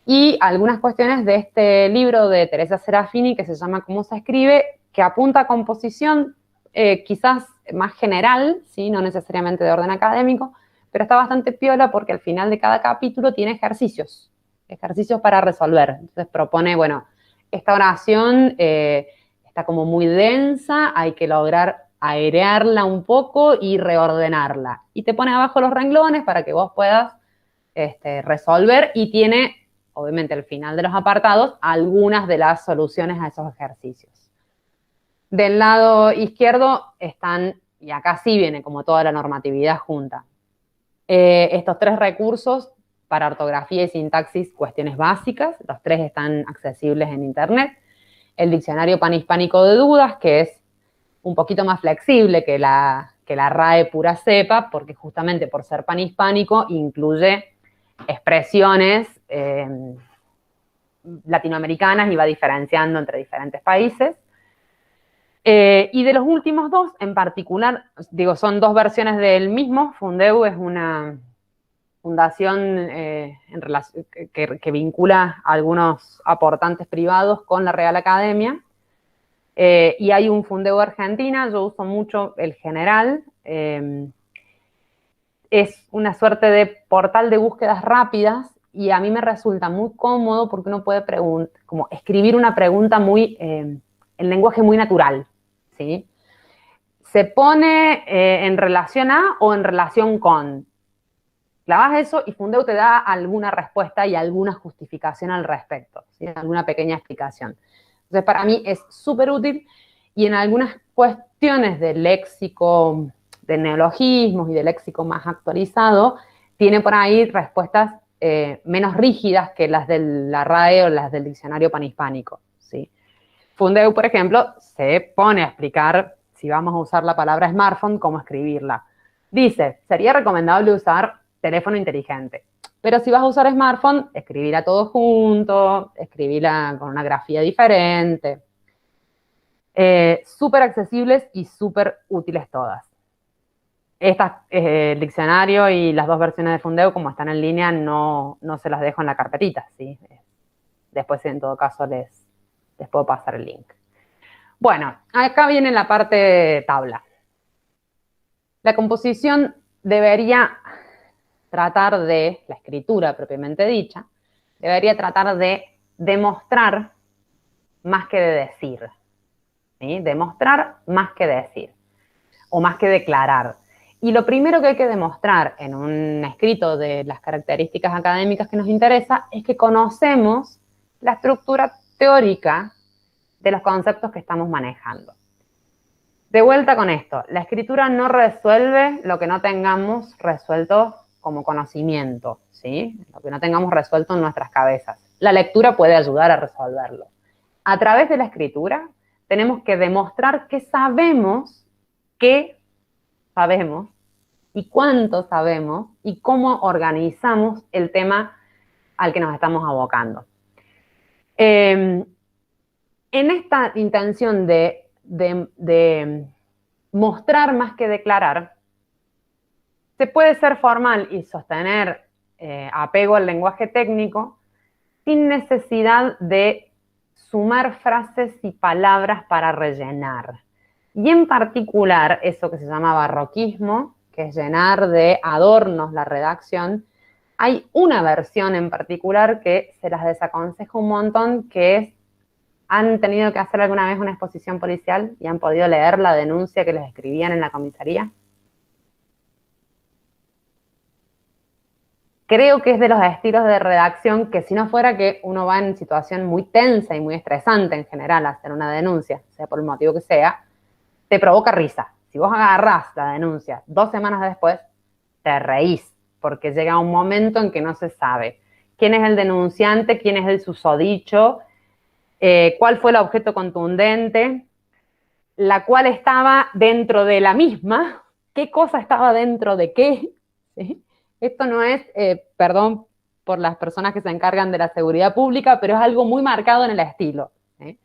y algunas cuestiones de este libro de Teresa Serafini, que se llama ¿Cómo se escribe?, que apunta a composición quizás más general, ¿sí? No necesariamente de orden académico, pero está bastante piola porque al final de cada capítulo tiene ejercicios para resolver. Entonces propone, bueno, esta oración está como muy densa, hay que lograr airearla un poco y reordenarla. Y te pone abajo los renglones para que vos puedas resolver y tiene, obviamente, al final de los apartados, algunas de las soluciones a esos ejercicios. Del lado izquierdo están, y acá sí viene como toda la normatividad junta, estos 3 recursos para ortografía y sintaxis, cuestiones básicas, los 3 están accesibles en internet. El diccionario panhispánico de dudas, que es un poquito más flexible que la RAE pura cepa, porque justamente por ser panhispánico incluye expresiones latinoamericanas y va diferenciando entre diferentes países. Y de los últimos 2, en particular, digo, son 2 versiones del mismo. Fundeu es una fundación que vincula a algunos aportantes privados con la Real Academia. Y hay un Fundeu Argentina, yo uso mucho el General. Es una suerte de portal de búsquedas rápidas y a mí me resulta muy cómodo porque uno puede como escribir una pregunta muy, en lenguaje muy natural, ¿sí? Se pone en relación a o en relación con. Clavas eso y Fundeu te da alguna respuesta y alguna justificación al respecto, ¿sí? Alguna pequeña explicación. Entonces, para mí es súper útil y en algunas cuestiones de léxico, de neologismos y de léxico más actualizado, tiene por ahí respuestas menos rígidas que las de la RAE o las del diccionario panhispánico, ¿sí? Fundeu, por ejemplo, se pone a explicar, si vamos a usar la palabra smartphone, cómo escribirla. Dice, sería recomendable usar teléfono inteligente. Pero si vas a usar smartphone, escribirla todo junto, escribirla con una grafía diferente. Súper accesibles y súper útiles todas. El diccionario y las dos versiones de Fundeu, como están en línea, no se las dejo en la carpetita, ¿sí? Después, en todo caso, les puedo pasar el link. Bueno, acá viene la parte tabla. La composición debería tratar de, la escritura propiamente dicha, debería tratar de demostrar más que de decir, ¿sí? Demostrar más que decir, o más que declarar. Y lo primero que hay que demostrar en un escrito de las características académicas que nos interesa es que conocemos la estructura teórica de los conceptos que estamos manejando. De vuelta con esto, la escritura no resuelve lo que no tengamos resuelto como conocimiento, ¿sí? Lo que no tengamos resuelto en nuestras cabezas. La lectura puede ayudar a resolverlo. A través de la escritura tenemos que demostrar que sabemos y cuánto sabemos y cómo organizamos el tema al que nos estamos abocando. En esta intención de mostrar más que declarar, se puede ser formal y sostener apego al lenguaje técnico sin necesidad de sumar frases y palabras para rellenar. Y en particular, eso que se llama barroquismo, que es llenar de adornos la redacción, hay una versión en particular que se las desaconsejo un montón, que es, ¿han tenido que hacer alguna vez una exposición policial y han podido leer la denuncia que les escribían en la comisaría? Creo que es de los estilos de redacción que, si no fuera que uno va en situación muy tensa y muy estresante en general a hacer una denuncia, sea por el motivo que sea, te provoca risa. Si vos agarrás la denuncia 2 semanas después, te reís, porque llega un momento en que no se sabe quién es el denunciante, quién es el susodicho, cuál fue el objeto contundente, la cual estaba dentro de la misma, qué cosa estaba dentro de qué, ¿sí? Esto no es, perdón por las personas que se encargan de la seguridad pública, pero es algo muy marcado en el estilo, ¿sí?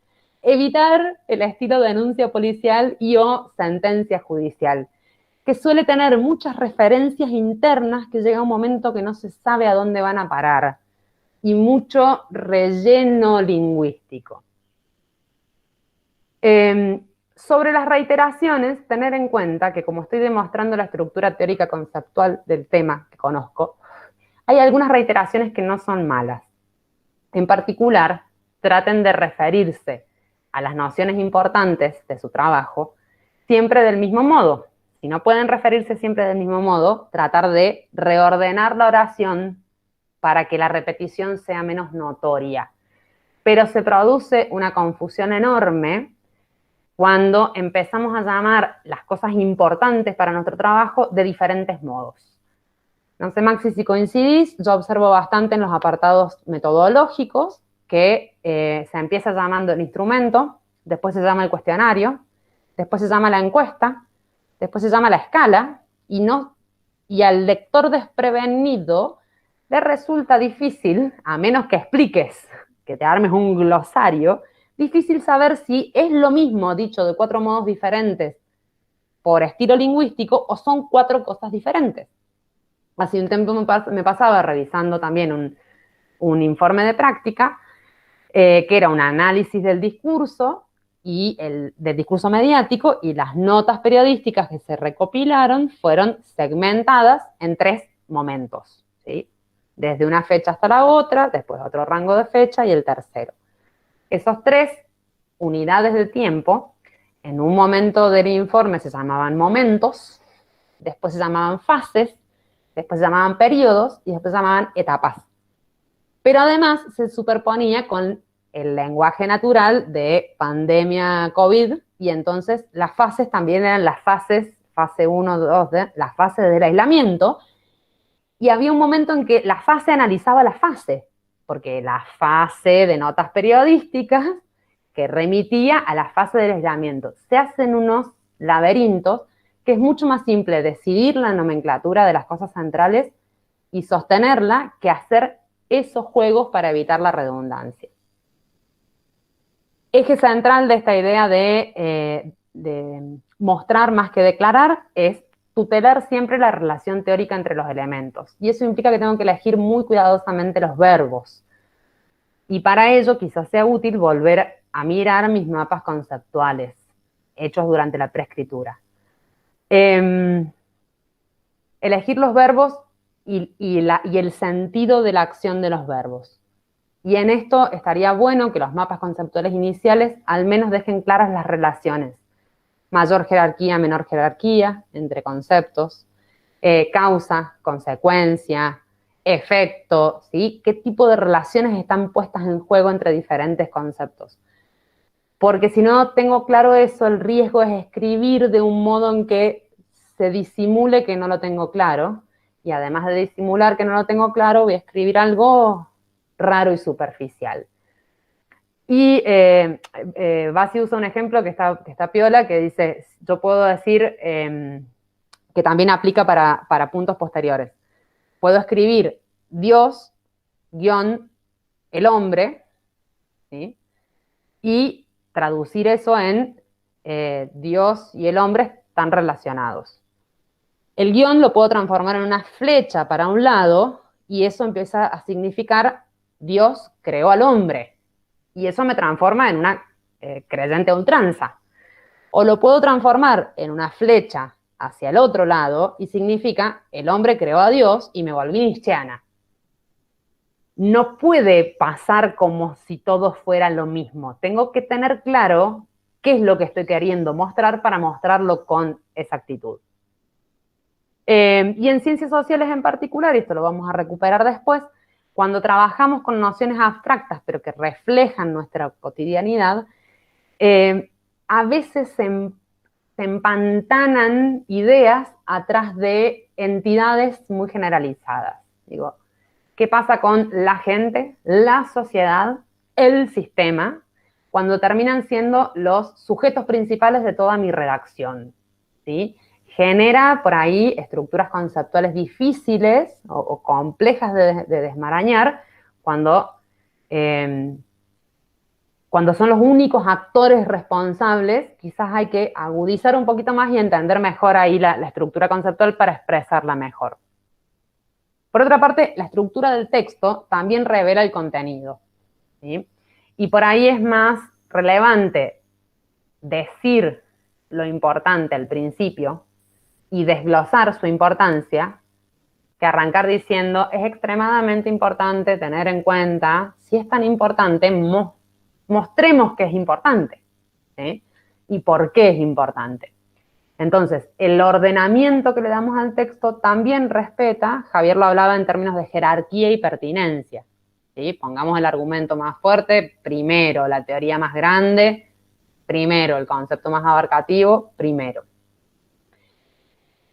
Evitar el estilo de denuncia policial y o sentencia judicial, que suele tener muchas referencias internas que llega un momento que no se sabe a dónde van a parar, y mucho relleno lingüístico. Sobre las reiteraciones, tener en cuenta que, como estoy demostrando la estructura teórica conceptual del tema que conozco, hay algunas reiteraciones que no son malas. En particular, traten de referirse a las nociones importantes de su trabajo siempre del mismo modo. Si no pueden referirse siempre del mismo modo, tratar de reordenar la oración para que la repetición sea menos notoria. Pero se produce una confusión enorme cuando empezamos a llamar las cosas importantes para nuestro trabajo de diferentes modos. No sé, Maxi, si coincidís, yo observo bastante en los apartados metodológicos que se empieza llamando el instrumento, después se llama el cuestionario, después se llama la encuesta, después se llama la escala, y al lector desprevenido le resulta difícil, a menos que expliques, que te armes un glosario, difícil saber si es lo mismo dicho de 4 modos diferentes por estilo lingüístico o son 4 cosas diferentes. Hace un tiempo me pasaba revisando también un informe de práctica que era un análisis del discurso del discurso mediático, y las notas periodísticas que se recopilaron fueron segmentadas en 3 momentos, ¿sí? Desde una fecha hasta la otra, después otro rango de fecha y el tercero. Esos 3 unidades de tiempo, en un momento del informe se llamaban momentos, después se llamaban fases, después se llamaban periodos y después se llamaban etapas. Pero además se superponía con el lenguaje natural de pandemia COVID y entonces las fases también eran las fases, fase 1, 2, las fases del aislamiento, y había un momento en que la fase analizaba la fase, porque la fase de notas periodísticas que remitía a la fase del aislamiento. Se hacen unos laberintos que es mucho más simple decidir la nomenclatura de las cosas centrales y sostenerla que hacer esos juegos para evitar la redundancia. Eje central de esta idea de mostrar más que declarar es tutelar siempre la relación teórica entre los elementos. Y eso implica que tengo que elegir muy cuidadosamente los verbos. Y para ello quizás sea útil volver a mirar mis mapas conceptuales hechos durante la preescritura. Elegir los verbos y el sentido de la acción de los verbos. Y en esto estaría bueno que los mapas conceptuales iniciales al menos dejen claras las relaciones. Mayor jerarquía, menor jerarquía entre conceptos, causa, consecuencia, efecto, ¿sí? ¿Qué tipo de relaciones están puestas en juego entre diferentes conceptos? Porque si no tengo claro eso, el riesgo es escribir de un modo en que se disimule que no lo tengo claro, y además de disimular que no lo tengo claro, voy a escribir algo raro y superficial. Y Bassi usa un ejemplo que está piola, que dice, yo puedo decir que también aplica para puntos posteriores. Puedo escribir Dios, guión, el hombre, ¿sí? Y traducir eso en Dios y el hombre están relacionados. El guión lo puedo transformar en una flecha para un lado y eso empieza a significar Dios creó al hombre. Y eso me transforma en una creyente a ultranza. O lo puedo transformar en una flecha hacia el otro lado y significa el hombre creó a Dios y me volví nietzscheana. No puede pasar como si todo fuera lo mismo. Tengo que tener claro qué es lo que estoy queriendo mostrar para mostrarlo con exactitud. Y en ciencias sociales en particular, y esto lo vamos a recuperar después, cuando trabajamos con nociones abstractas, pero que reflejan nuestra cotidianidad, a veces se empantanan ideas atrás de entidades muy generalizadas. Digo, ¿qué pasa con la gente, la sociedad, el sistema, cuando terminan siendo los sujetos principales de toda mi redacción? ¿Sí? Genera por ahí estructuras conceptuales difíciles o complejas de desmarañar cuando son los únicos actores responsables. Quizás hay que agudizar un poquito más y entender mejor ahí la estructura conceptual para expresarla mejor. Por otra parte, la estructura del texto también revela el contenido, ¿sí? Y por ahí es más relevante decir lo importante al principio y desglosar su importancia, que arrancar diciendo, es extremadamente importante tener en cuenta, si es tan importante, mostremos que es importante, ¿sí? Y por qué es importante. Entonces, el ordenamiento que le damos al texto también respeta, Javier lo hablaba en términos de jerarquía y pertinencia, ¿sí? Pongamos el argumento más fuerte, primero la teoría más grande, primero el concepto más abarcativo, primero.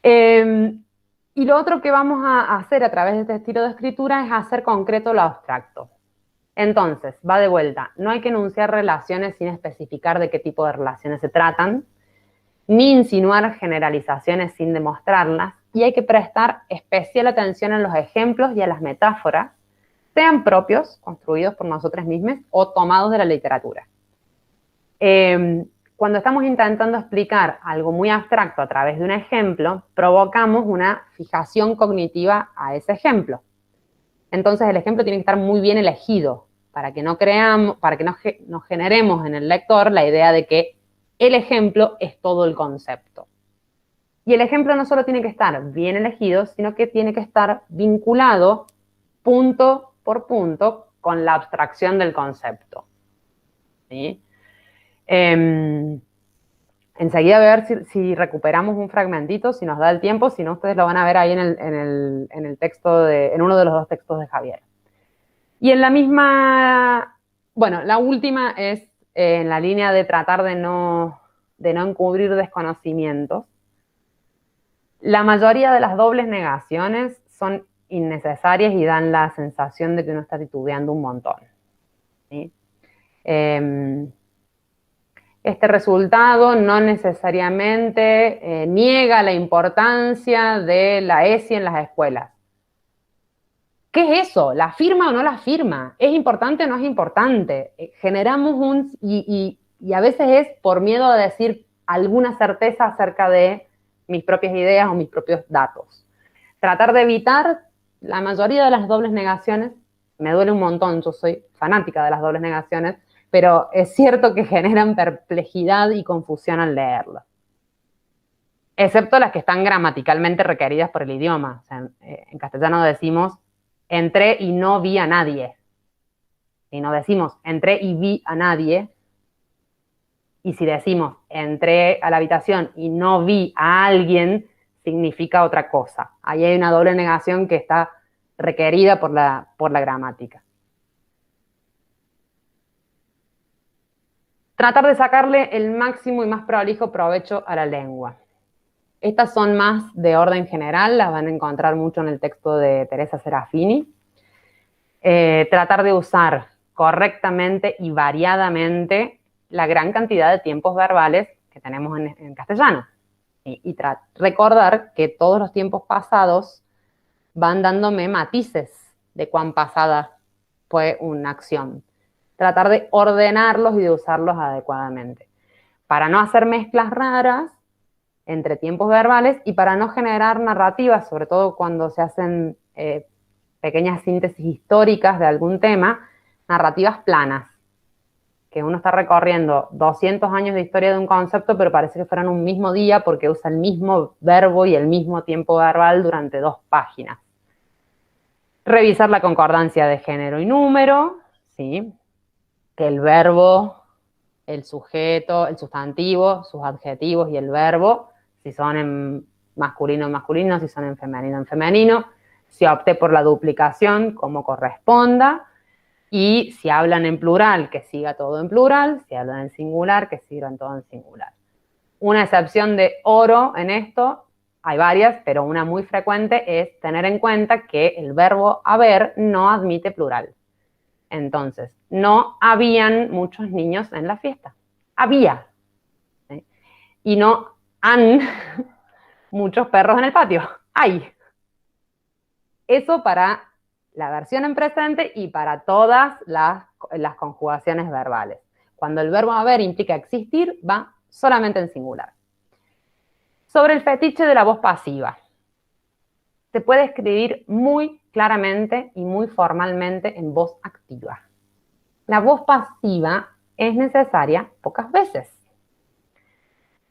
Y lo otro que vamos a hacer a través de este estilo de escritura es hacer concreto lo abstracto. Entonces, va de vuelta, no hay que enunciar relaciones sin especificar de qué tipo de relaciones se tratan, ni insinuar generalizaciones sin demostrarlas, y hay que prestar especial atención a los ejemplos y a las metáforas, sean propios, construidos por nosotros mismos, o tomados de la literatura. Cuando estamos intentando explicar algo muy abstracto a través de un ejemplo, provocamos una fijación cognitiva a ese ejemplo. Entonces el ejemplo tiene que estar muy bien elegido para que no generemos en el lector la idea de que el ejemplo es todo el concepto. Y el ejemplo no solo tiene que estar bien elegido, sino que tiene que estar vinculado punto por punto con la abstracción del concepto, ¿sí? Enseguida a ver si recuperamos un fragmentito, si nos da el tiempo, si no ustedes lo van a ver ahí en el texto en uno de los dos textos de Javier. Y en la misma, bueno, la última es en la línea de tratar de no de no encubrir desconocimientos. La mayoría de las dobles negaciones son innecesarias y dan la sensación de que uno está titubeando un montón, ¿sí? Este resultado no necesariamente niega la importancia de la ESI en las escuelas. ¿Qué es eso? ¿La firma o no la firma? ¿Es importante o no es importante? Generamos y a veces es por miedo a decir alguna certeza acerca de mis propias ideas o mis propios datos. Tratar de evitar la mayoría de las dobles negaciones. Me duele un montón, yo soy fanática de las dobles negaciones, pero es cierto que generan perplejidad y confusión al leerlo. Excepto las que están gramaticalmente requeridas por el idioma. O sea, en castellano decimos, entré y no vi a nadie. Y no decimos, entré y vi a nadie. Y si decimos, entré a la habitación y no vi a alguien, significa otra cosa. Ahí hay una doble negación que está requerida por la gramática. Tratar de sacarle el máximo y más prolijo provecho a la lengua. Estas son más de orden general, las van a encontrar mucho en el texto de Teresa Serafini. Tratar de usar correctamente y variadamente la gran cantidad de tiempos verbales que tenemos en castellano. Y recordar que todos los tiempos pasados van dándome matices de cuán pasada fue una acción. Tratar de ordenarlos y de usarlos adecuadamente. Para no hacer mezclas raras entre tiempos verbales y para no generar narrativas, sobre todo cuando se hacen pequeñas síntesis históricas de algún tema, narrativas planas, que uno está recorriendo 200 años de historia de un concepto, pero parece que fueran un mismo día porque usa el mismo verbo y el mismo tiempo verbal durante 2 páginas. Revisar la concordancia de género y número, ¿sí? Que el verbo, el sujeto, el sustantivo, sus adjetivos y el verbo, si son en masculino, en masculino, si son en femenino, si opté por la duplicación, como corresponda, y si hablan en plural, que siga todo en plural, si hablan en singular, que sigan todo en singular. Una excepción de oro en esto, hay varias, pero una muy frecuente es tener en cuenta que el verbo haber no admite plural. Entonces, no habían muchos niños en la fiesta. Había. ¿Sí? Y no han muchos perros en el patio. Hay. Eso para la versión en presente y para todas las conjugaciones verbales. Cuando el verbo haber implica existir, va solamente en singular. Sobre el fetiche de la voz pasiva. Se puede escribir muy claramente y muy formalmente en voz activa. La voz pasiva es necesaria pocas veces,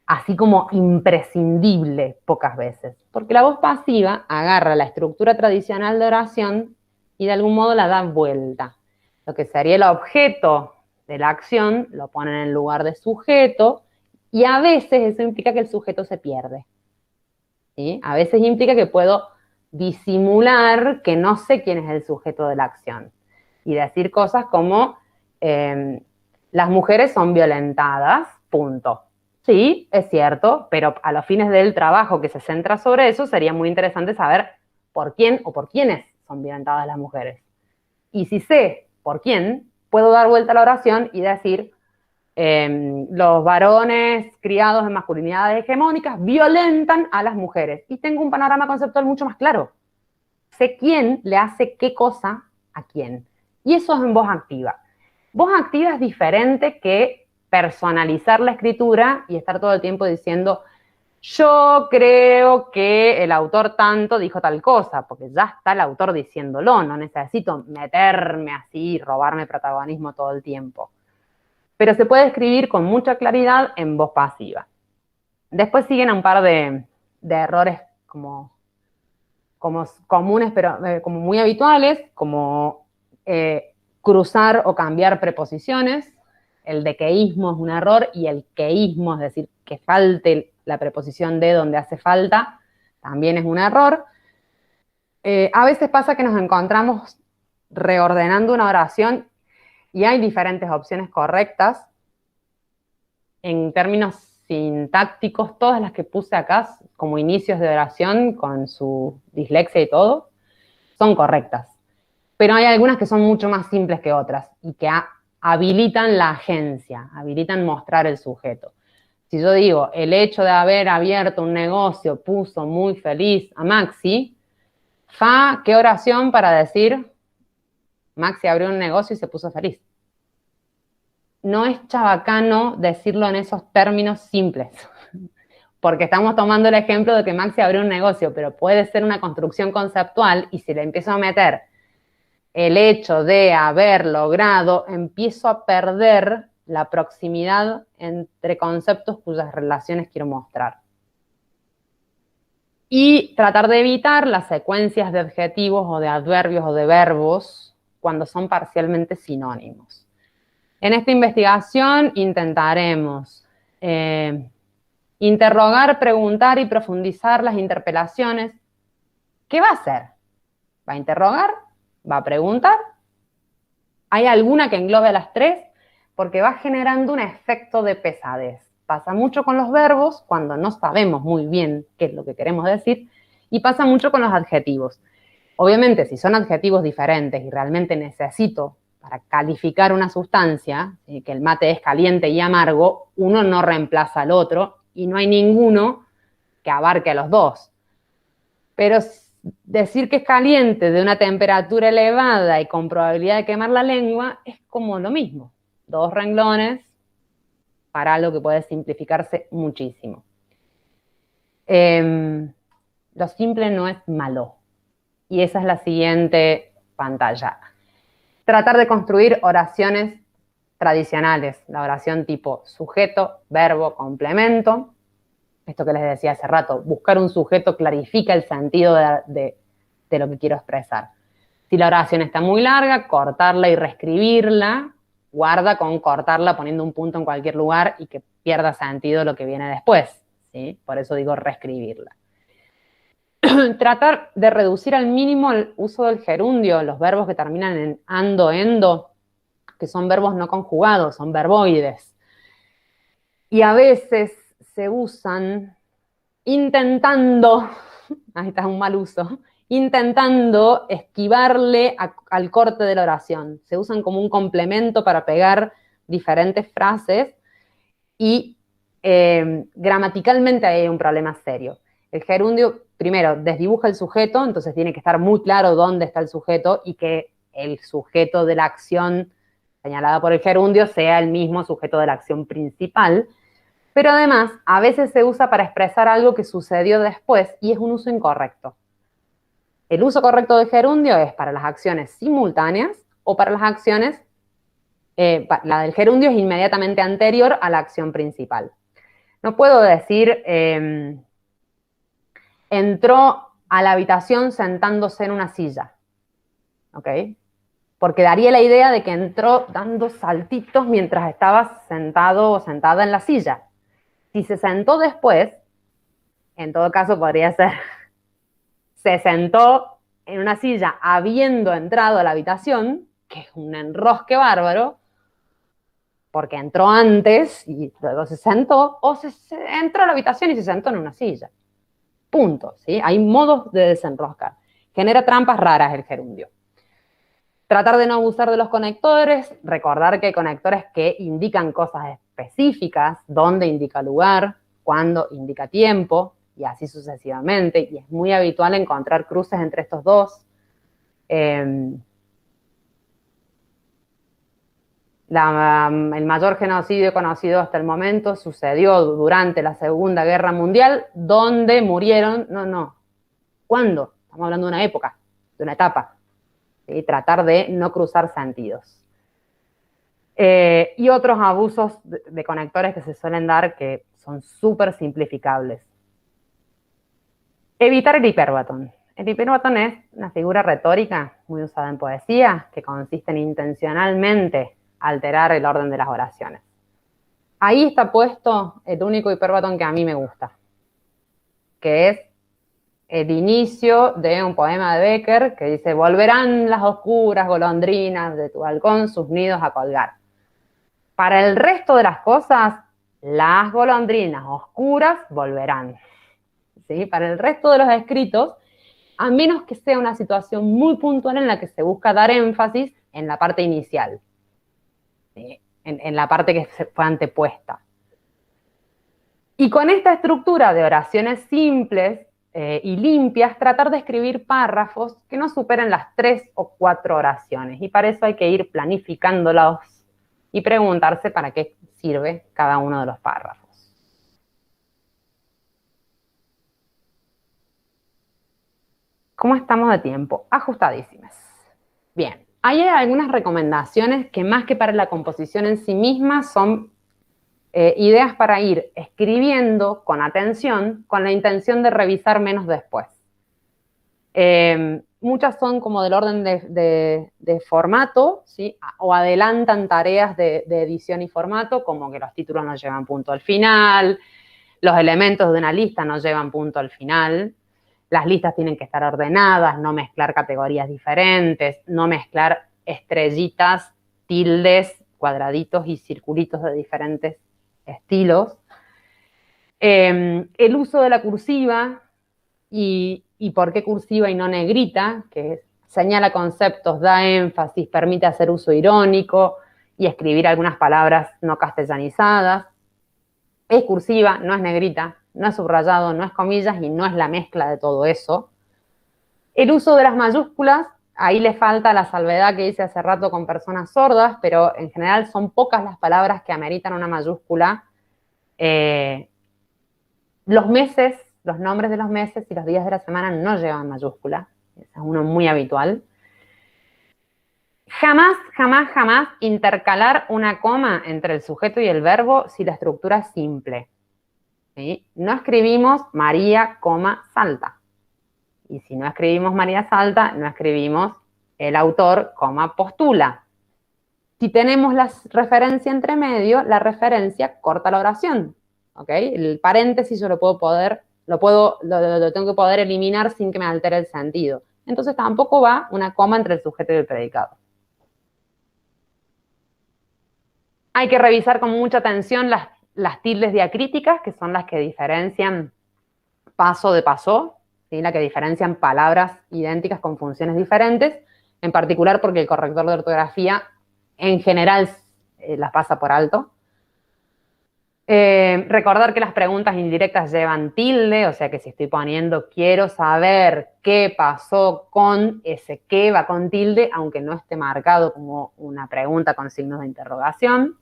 así como imprescindible pocas veces, porque la voz pasiva agarra la estructura tradicional de oración y de algún modo la da vuelta. Lo que sería el objeto de la acción lo ponen en lugar de sujeto y a veces eso implica que el sujeto se pierde. ¿Sí? A veces implica que puedo disimular que no sé quién es el sujeto de la acción y decir cosas como las mujeres son violentadas, punto. Sí, es cierto, pero a los fines del trabajo que se centra sobre eso sería muy interesante saber por quién o por quiénes son violentadas las mujeres. Y si sé por quién, puedo dar vuelta a la oración y decir los varones criados en masculinidades hegemónicas violentan a las mujeres. Y tengo un panorama conceptual mucho más claro. Sé quién le hace qué cosa a quién. Y eso es en voz activa. Voz activa es diferente que personalizar la escritura y estar todo el tiempo diciendo yo creo que el autor tanto dijo tal cosa, porque ya está el autor diciéndolo, no necesito meterme así y robarme protagonismo todo el tiempo. Pero se puede escribir con mucha claridad en voz pasiva. Después siguen un par de errores como comunes, pero como muy habituales, como cruzar o cambiar preposiciones. El dequeísmo es un error y el queísmo, es decir, que falte la preposición de donde hace falta, también es un error. A veces pasa que nos encontramos reordenando una oración y hay diferentes opciones correctas. En términos sintácticos, todas las que puse acá como inicios de oración con su dislexia y todo, son correctas. Pero hay algunas que son mucho más simples que otras y que habilitan la agencia, habilitan mostrar el sujeto. Si yo digo, el hecho de haber abierto un negocio puso muy feliz a Maxi, ¿qué oración para decir Maxi abrió un negocio y se puso feliz? No es chabacano decirlo en esos términos simples, porque estamos tomando el ejemplo de que Maxi abrió un negocio, pero puede ser una construcción conceptual y si le empiezo a meter el hecho de haber logrado, empiezo a perder la proximidad entre conceptos cuyas relaciones quiero mostrar. Y tratar de evitar las secuencias de adjetivos o de adverbios o de verbos cuando son parcialmente sinónimos. En esta investigación intentaremos interrogar, preguntar y profundizar las interpelaciones. ¿Qué va a hacer? ¿Va a interrogar? ¿Va a preguntar? ¿Hay alguna que englobe a las tres? Porque va generando un efecto de pesadez. Pasa mucho con los verbos cuando no sabemos muy bien qué es lo que queremos decir y pasa mucho con los adjetivos. Obviamente, si son adjetivos diferentes y realmente necesito para calificar una sustancia, que el mate es caliente y amargo, uno no reemplaza al otro y no hay ninguno que abarque a los dos. Pero decir que es caliente de una temperatura elevada y con probabilidad de quemar la lengua es como lo mismo. 2 renglones para algo que puede simplificarse muchísimo. Lo simple no es malo. Y esa es la siguiente pantalla. Tratar de construir oraciones tradicionales. La oración tipo sujeto, verbo, complemento. Esto que les decía hace rato, buscar un sujeto clarifica el sentido de lo que quiero expresar. Si la oración está muy larga, cortarla y reescribirla. Guarda con cortarla poniendo un punto en cualquier lugar y que pierda sentido lo que viene después, ¿sí? Por eso digo reescribirla. Tratar de reducir al mínimo el uso del gerundio, los verbos que terminan en ando, endo, que son verbos no conjugados, son verboides. Y a veces se usan intentando, ahí está un mal uso, intentando esquivarle al corte de la oración. Se usan como un complemento para pegar diferentes frases y gramaticalmente hay un problema serio. El gerundio, primero, desdibuja el sujeto, entonces tiene que estar muy claro dónde está el sujeto y que el sujeto de la acción señalada por el gerundio sea el mismo sujeto de la acción principal. Pero además, a veces se usa para expresar algo que sucedió después y es un uso incorrecto. El uso correcto del gerundio es para las acciones simultáneas o para las acciones, la del gerundio es inmediatamente anterior a la acción principal. No puedo decir, entró a la habitación sentándose en una silla, ¿ok? Porque daría la idea de que entró dando saltitos mientras estaba sentado o sentada en la silla. Si se sentó después, en todo caso podría ser, se sentó en una silla habiendo entrado a la habitación, que es un enrosque bárbaro, porque entró antes y luego se sentó, o se entró a la habitación y se sentó en una silla. Punto, ¿sí? Hay modos de desenroscar. Genera trampas raras el gerundio. Tratar de no abusar de los conectores, recordar que hay conectores que indican cosas específicas, dónde indica lugar, cuándo indica tiempo, y así sucesivamente, y es muy habitual encontrar cruces entre estos dos. El mayor genocidio conocido hasta el momento sucedió durante la Segunda Guerra Mundial, donde murieron, ¿cuándo? Estamos hablando de una época, de una etapa. ¿Sí? Tratar de no cruzar sentidos. Y otros abusos de conectores que se suelen dar que son súper simplificables. Evitar el hiperbatón. El hiperbatón es una figura retórica muy usada en poesía que consiste en intencionalmente alterar el orden de las oraciones. Ahí está puesto el único hiperbatón que a mí me gusta, que es el inicio de un poema de Becker que dice: volverán las oscuras golondrinas de tu balcón sus nidos a colgar. Para el resto de las cosas, las golondrinas oscuras volverán. ¿Sí? Para el resto de los escritos, a menos que sea una situación muy puntual en la que se busca dar énfasis en la parte inicial, ¿sí? En la parte que fue antepuesta. Y con esta estructura de oraciones simples y limpias, tratar de escribir párrafos que no superen las 3 o 4 oraciones. Y para eso hay que ir planificándolos y preguntarse para qué sirve cada uno de los párrafos. ¿Cómo estamos de tiempo? Ajustadísimas. Bien, ahí hay algunas recomendaciones que más que para la composición en sí misma son ideas para ir escribiendo con atención, con la intención de revisar menos después. Muchas son como del orden de formato, ¿sí? O adelantan tareas de edición y formato, como que los títulos no llevan punto al final, los elementos de una lista no llevan punto al final, las listas tienen que estar ordenadas, no mezclar categorías diferentes, no mezclar estrellitas, tildes, cuadraditos y circulitos de diferentes estilos. El uso de la cursiva y por qué cursiva y no negrita, que señala conceptos, da énfasis, permite hacer uso irónico y escribir algunas palabras no castellanizadas. Es cursiva, no es negrita, no es subrayado, no es comillas y no es la mezcla de todo eso. El uso de las mayúsculas, ahí le falta la salvedad que hice hace rato con personas sordas, pero en general son pocas las palabras que ameritan una mayúscula. Los meses, los nombres de los meses y los días de la semana no llevan mayúscula. Ese es uno muy habitual. Jamás, jamás, jamás intercalar una coma entre el sujeto y el verbo si la estructura es simple. ¿Sí? No escribimos María, coma, salta. Y si no escribimos María salta, no escribimos el autor, coma, postula. Si tenemos la referencia entre medio, la referencia corta la oración. ¿Okay? El paréntesis yo lo tengo que poder eliminar sin que me altere el sentido. Entonces tampoco va una coma entre el sujeto y el predicado. Hay que revisar con mucha atención las tildes diacríticas, que son las que diferencian paso de pasó, ¿sí? La que diferencian palabras idénticas con funciones diferentes, en particular porque el corrector de ortografía en general las pasa por alto. Recordar que las preguntas indirectas llevan tilde, o sea que si estoy poniendo quiero saber qué pasó con, ese qué va con tilde, aunque no esté marcado como una pregunta con signos de interrogación.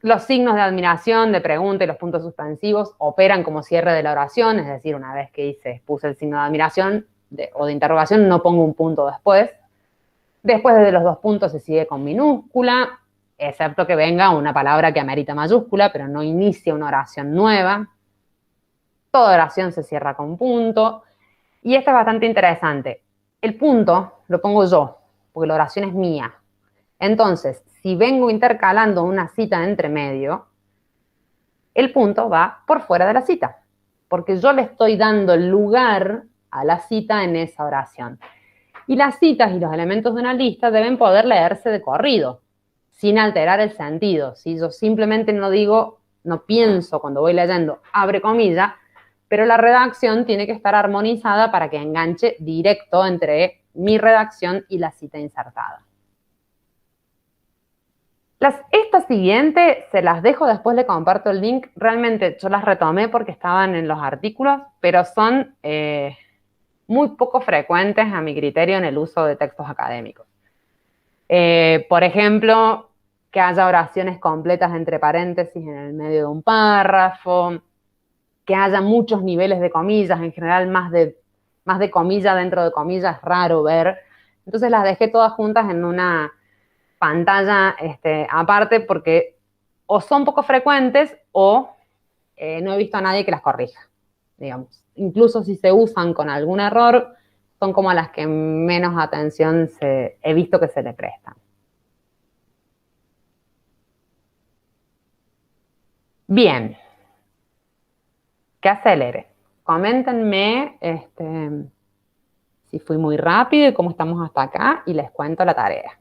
Los signos de admiración, de pregunta y los puntos suspensivos operan como cierre de la oración, es decir, una vez que puse el signo de admiración o de interrogación, no pongo un punto después. Después de los 2 puntos se sigue con minúscula, excepto que venga una palabra que amerita mayúscula, pero no inicia una oración nueva. Toda oración se cierra con punto. Y esto es bastante interesante. El punto lo pongo yo, porque la oración es mía. Entonces, si vengo intercalando una cita entre medio, el punto va por fuera de la cita, porque yo le estoy dando lugar a la cita en esa oración. Y las citas y los elementos de una lista deben poder leerse de corrido, sin alterar el sentido. Si yo simplemente no pienso cuando voy leyendo, abre comilla, pero la redacción tiene que estar armonizada para que enganche directo entre mi redacción y la cita insertada. Esta siguiente se las dejo, después le comparto el link. Realmente yo las retomé porque estaban en los artículos, pero son muy poco frecuentes a mi criterio en el uso de textos académicos. Por ejemplo, que haya oraciones completas entre paréntesis en el medio de un párrafo, que haya muchos niveles de comillas, en general más de comilla dentro de comillas es raro ver. Entonces las dejé todas juntas en una pantalla aparte porque o son poco frecuentes o no he visto a nadie que las corrija, digamos. Incluso si se usan con algún error, son como a las que menos atención he visto que se le prestan. Bien. Que acelere. Coméntenme si fui muy rápido y cómo estamos hasta acá y les cuento la tarea.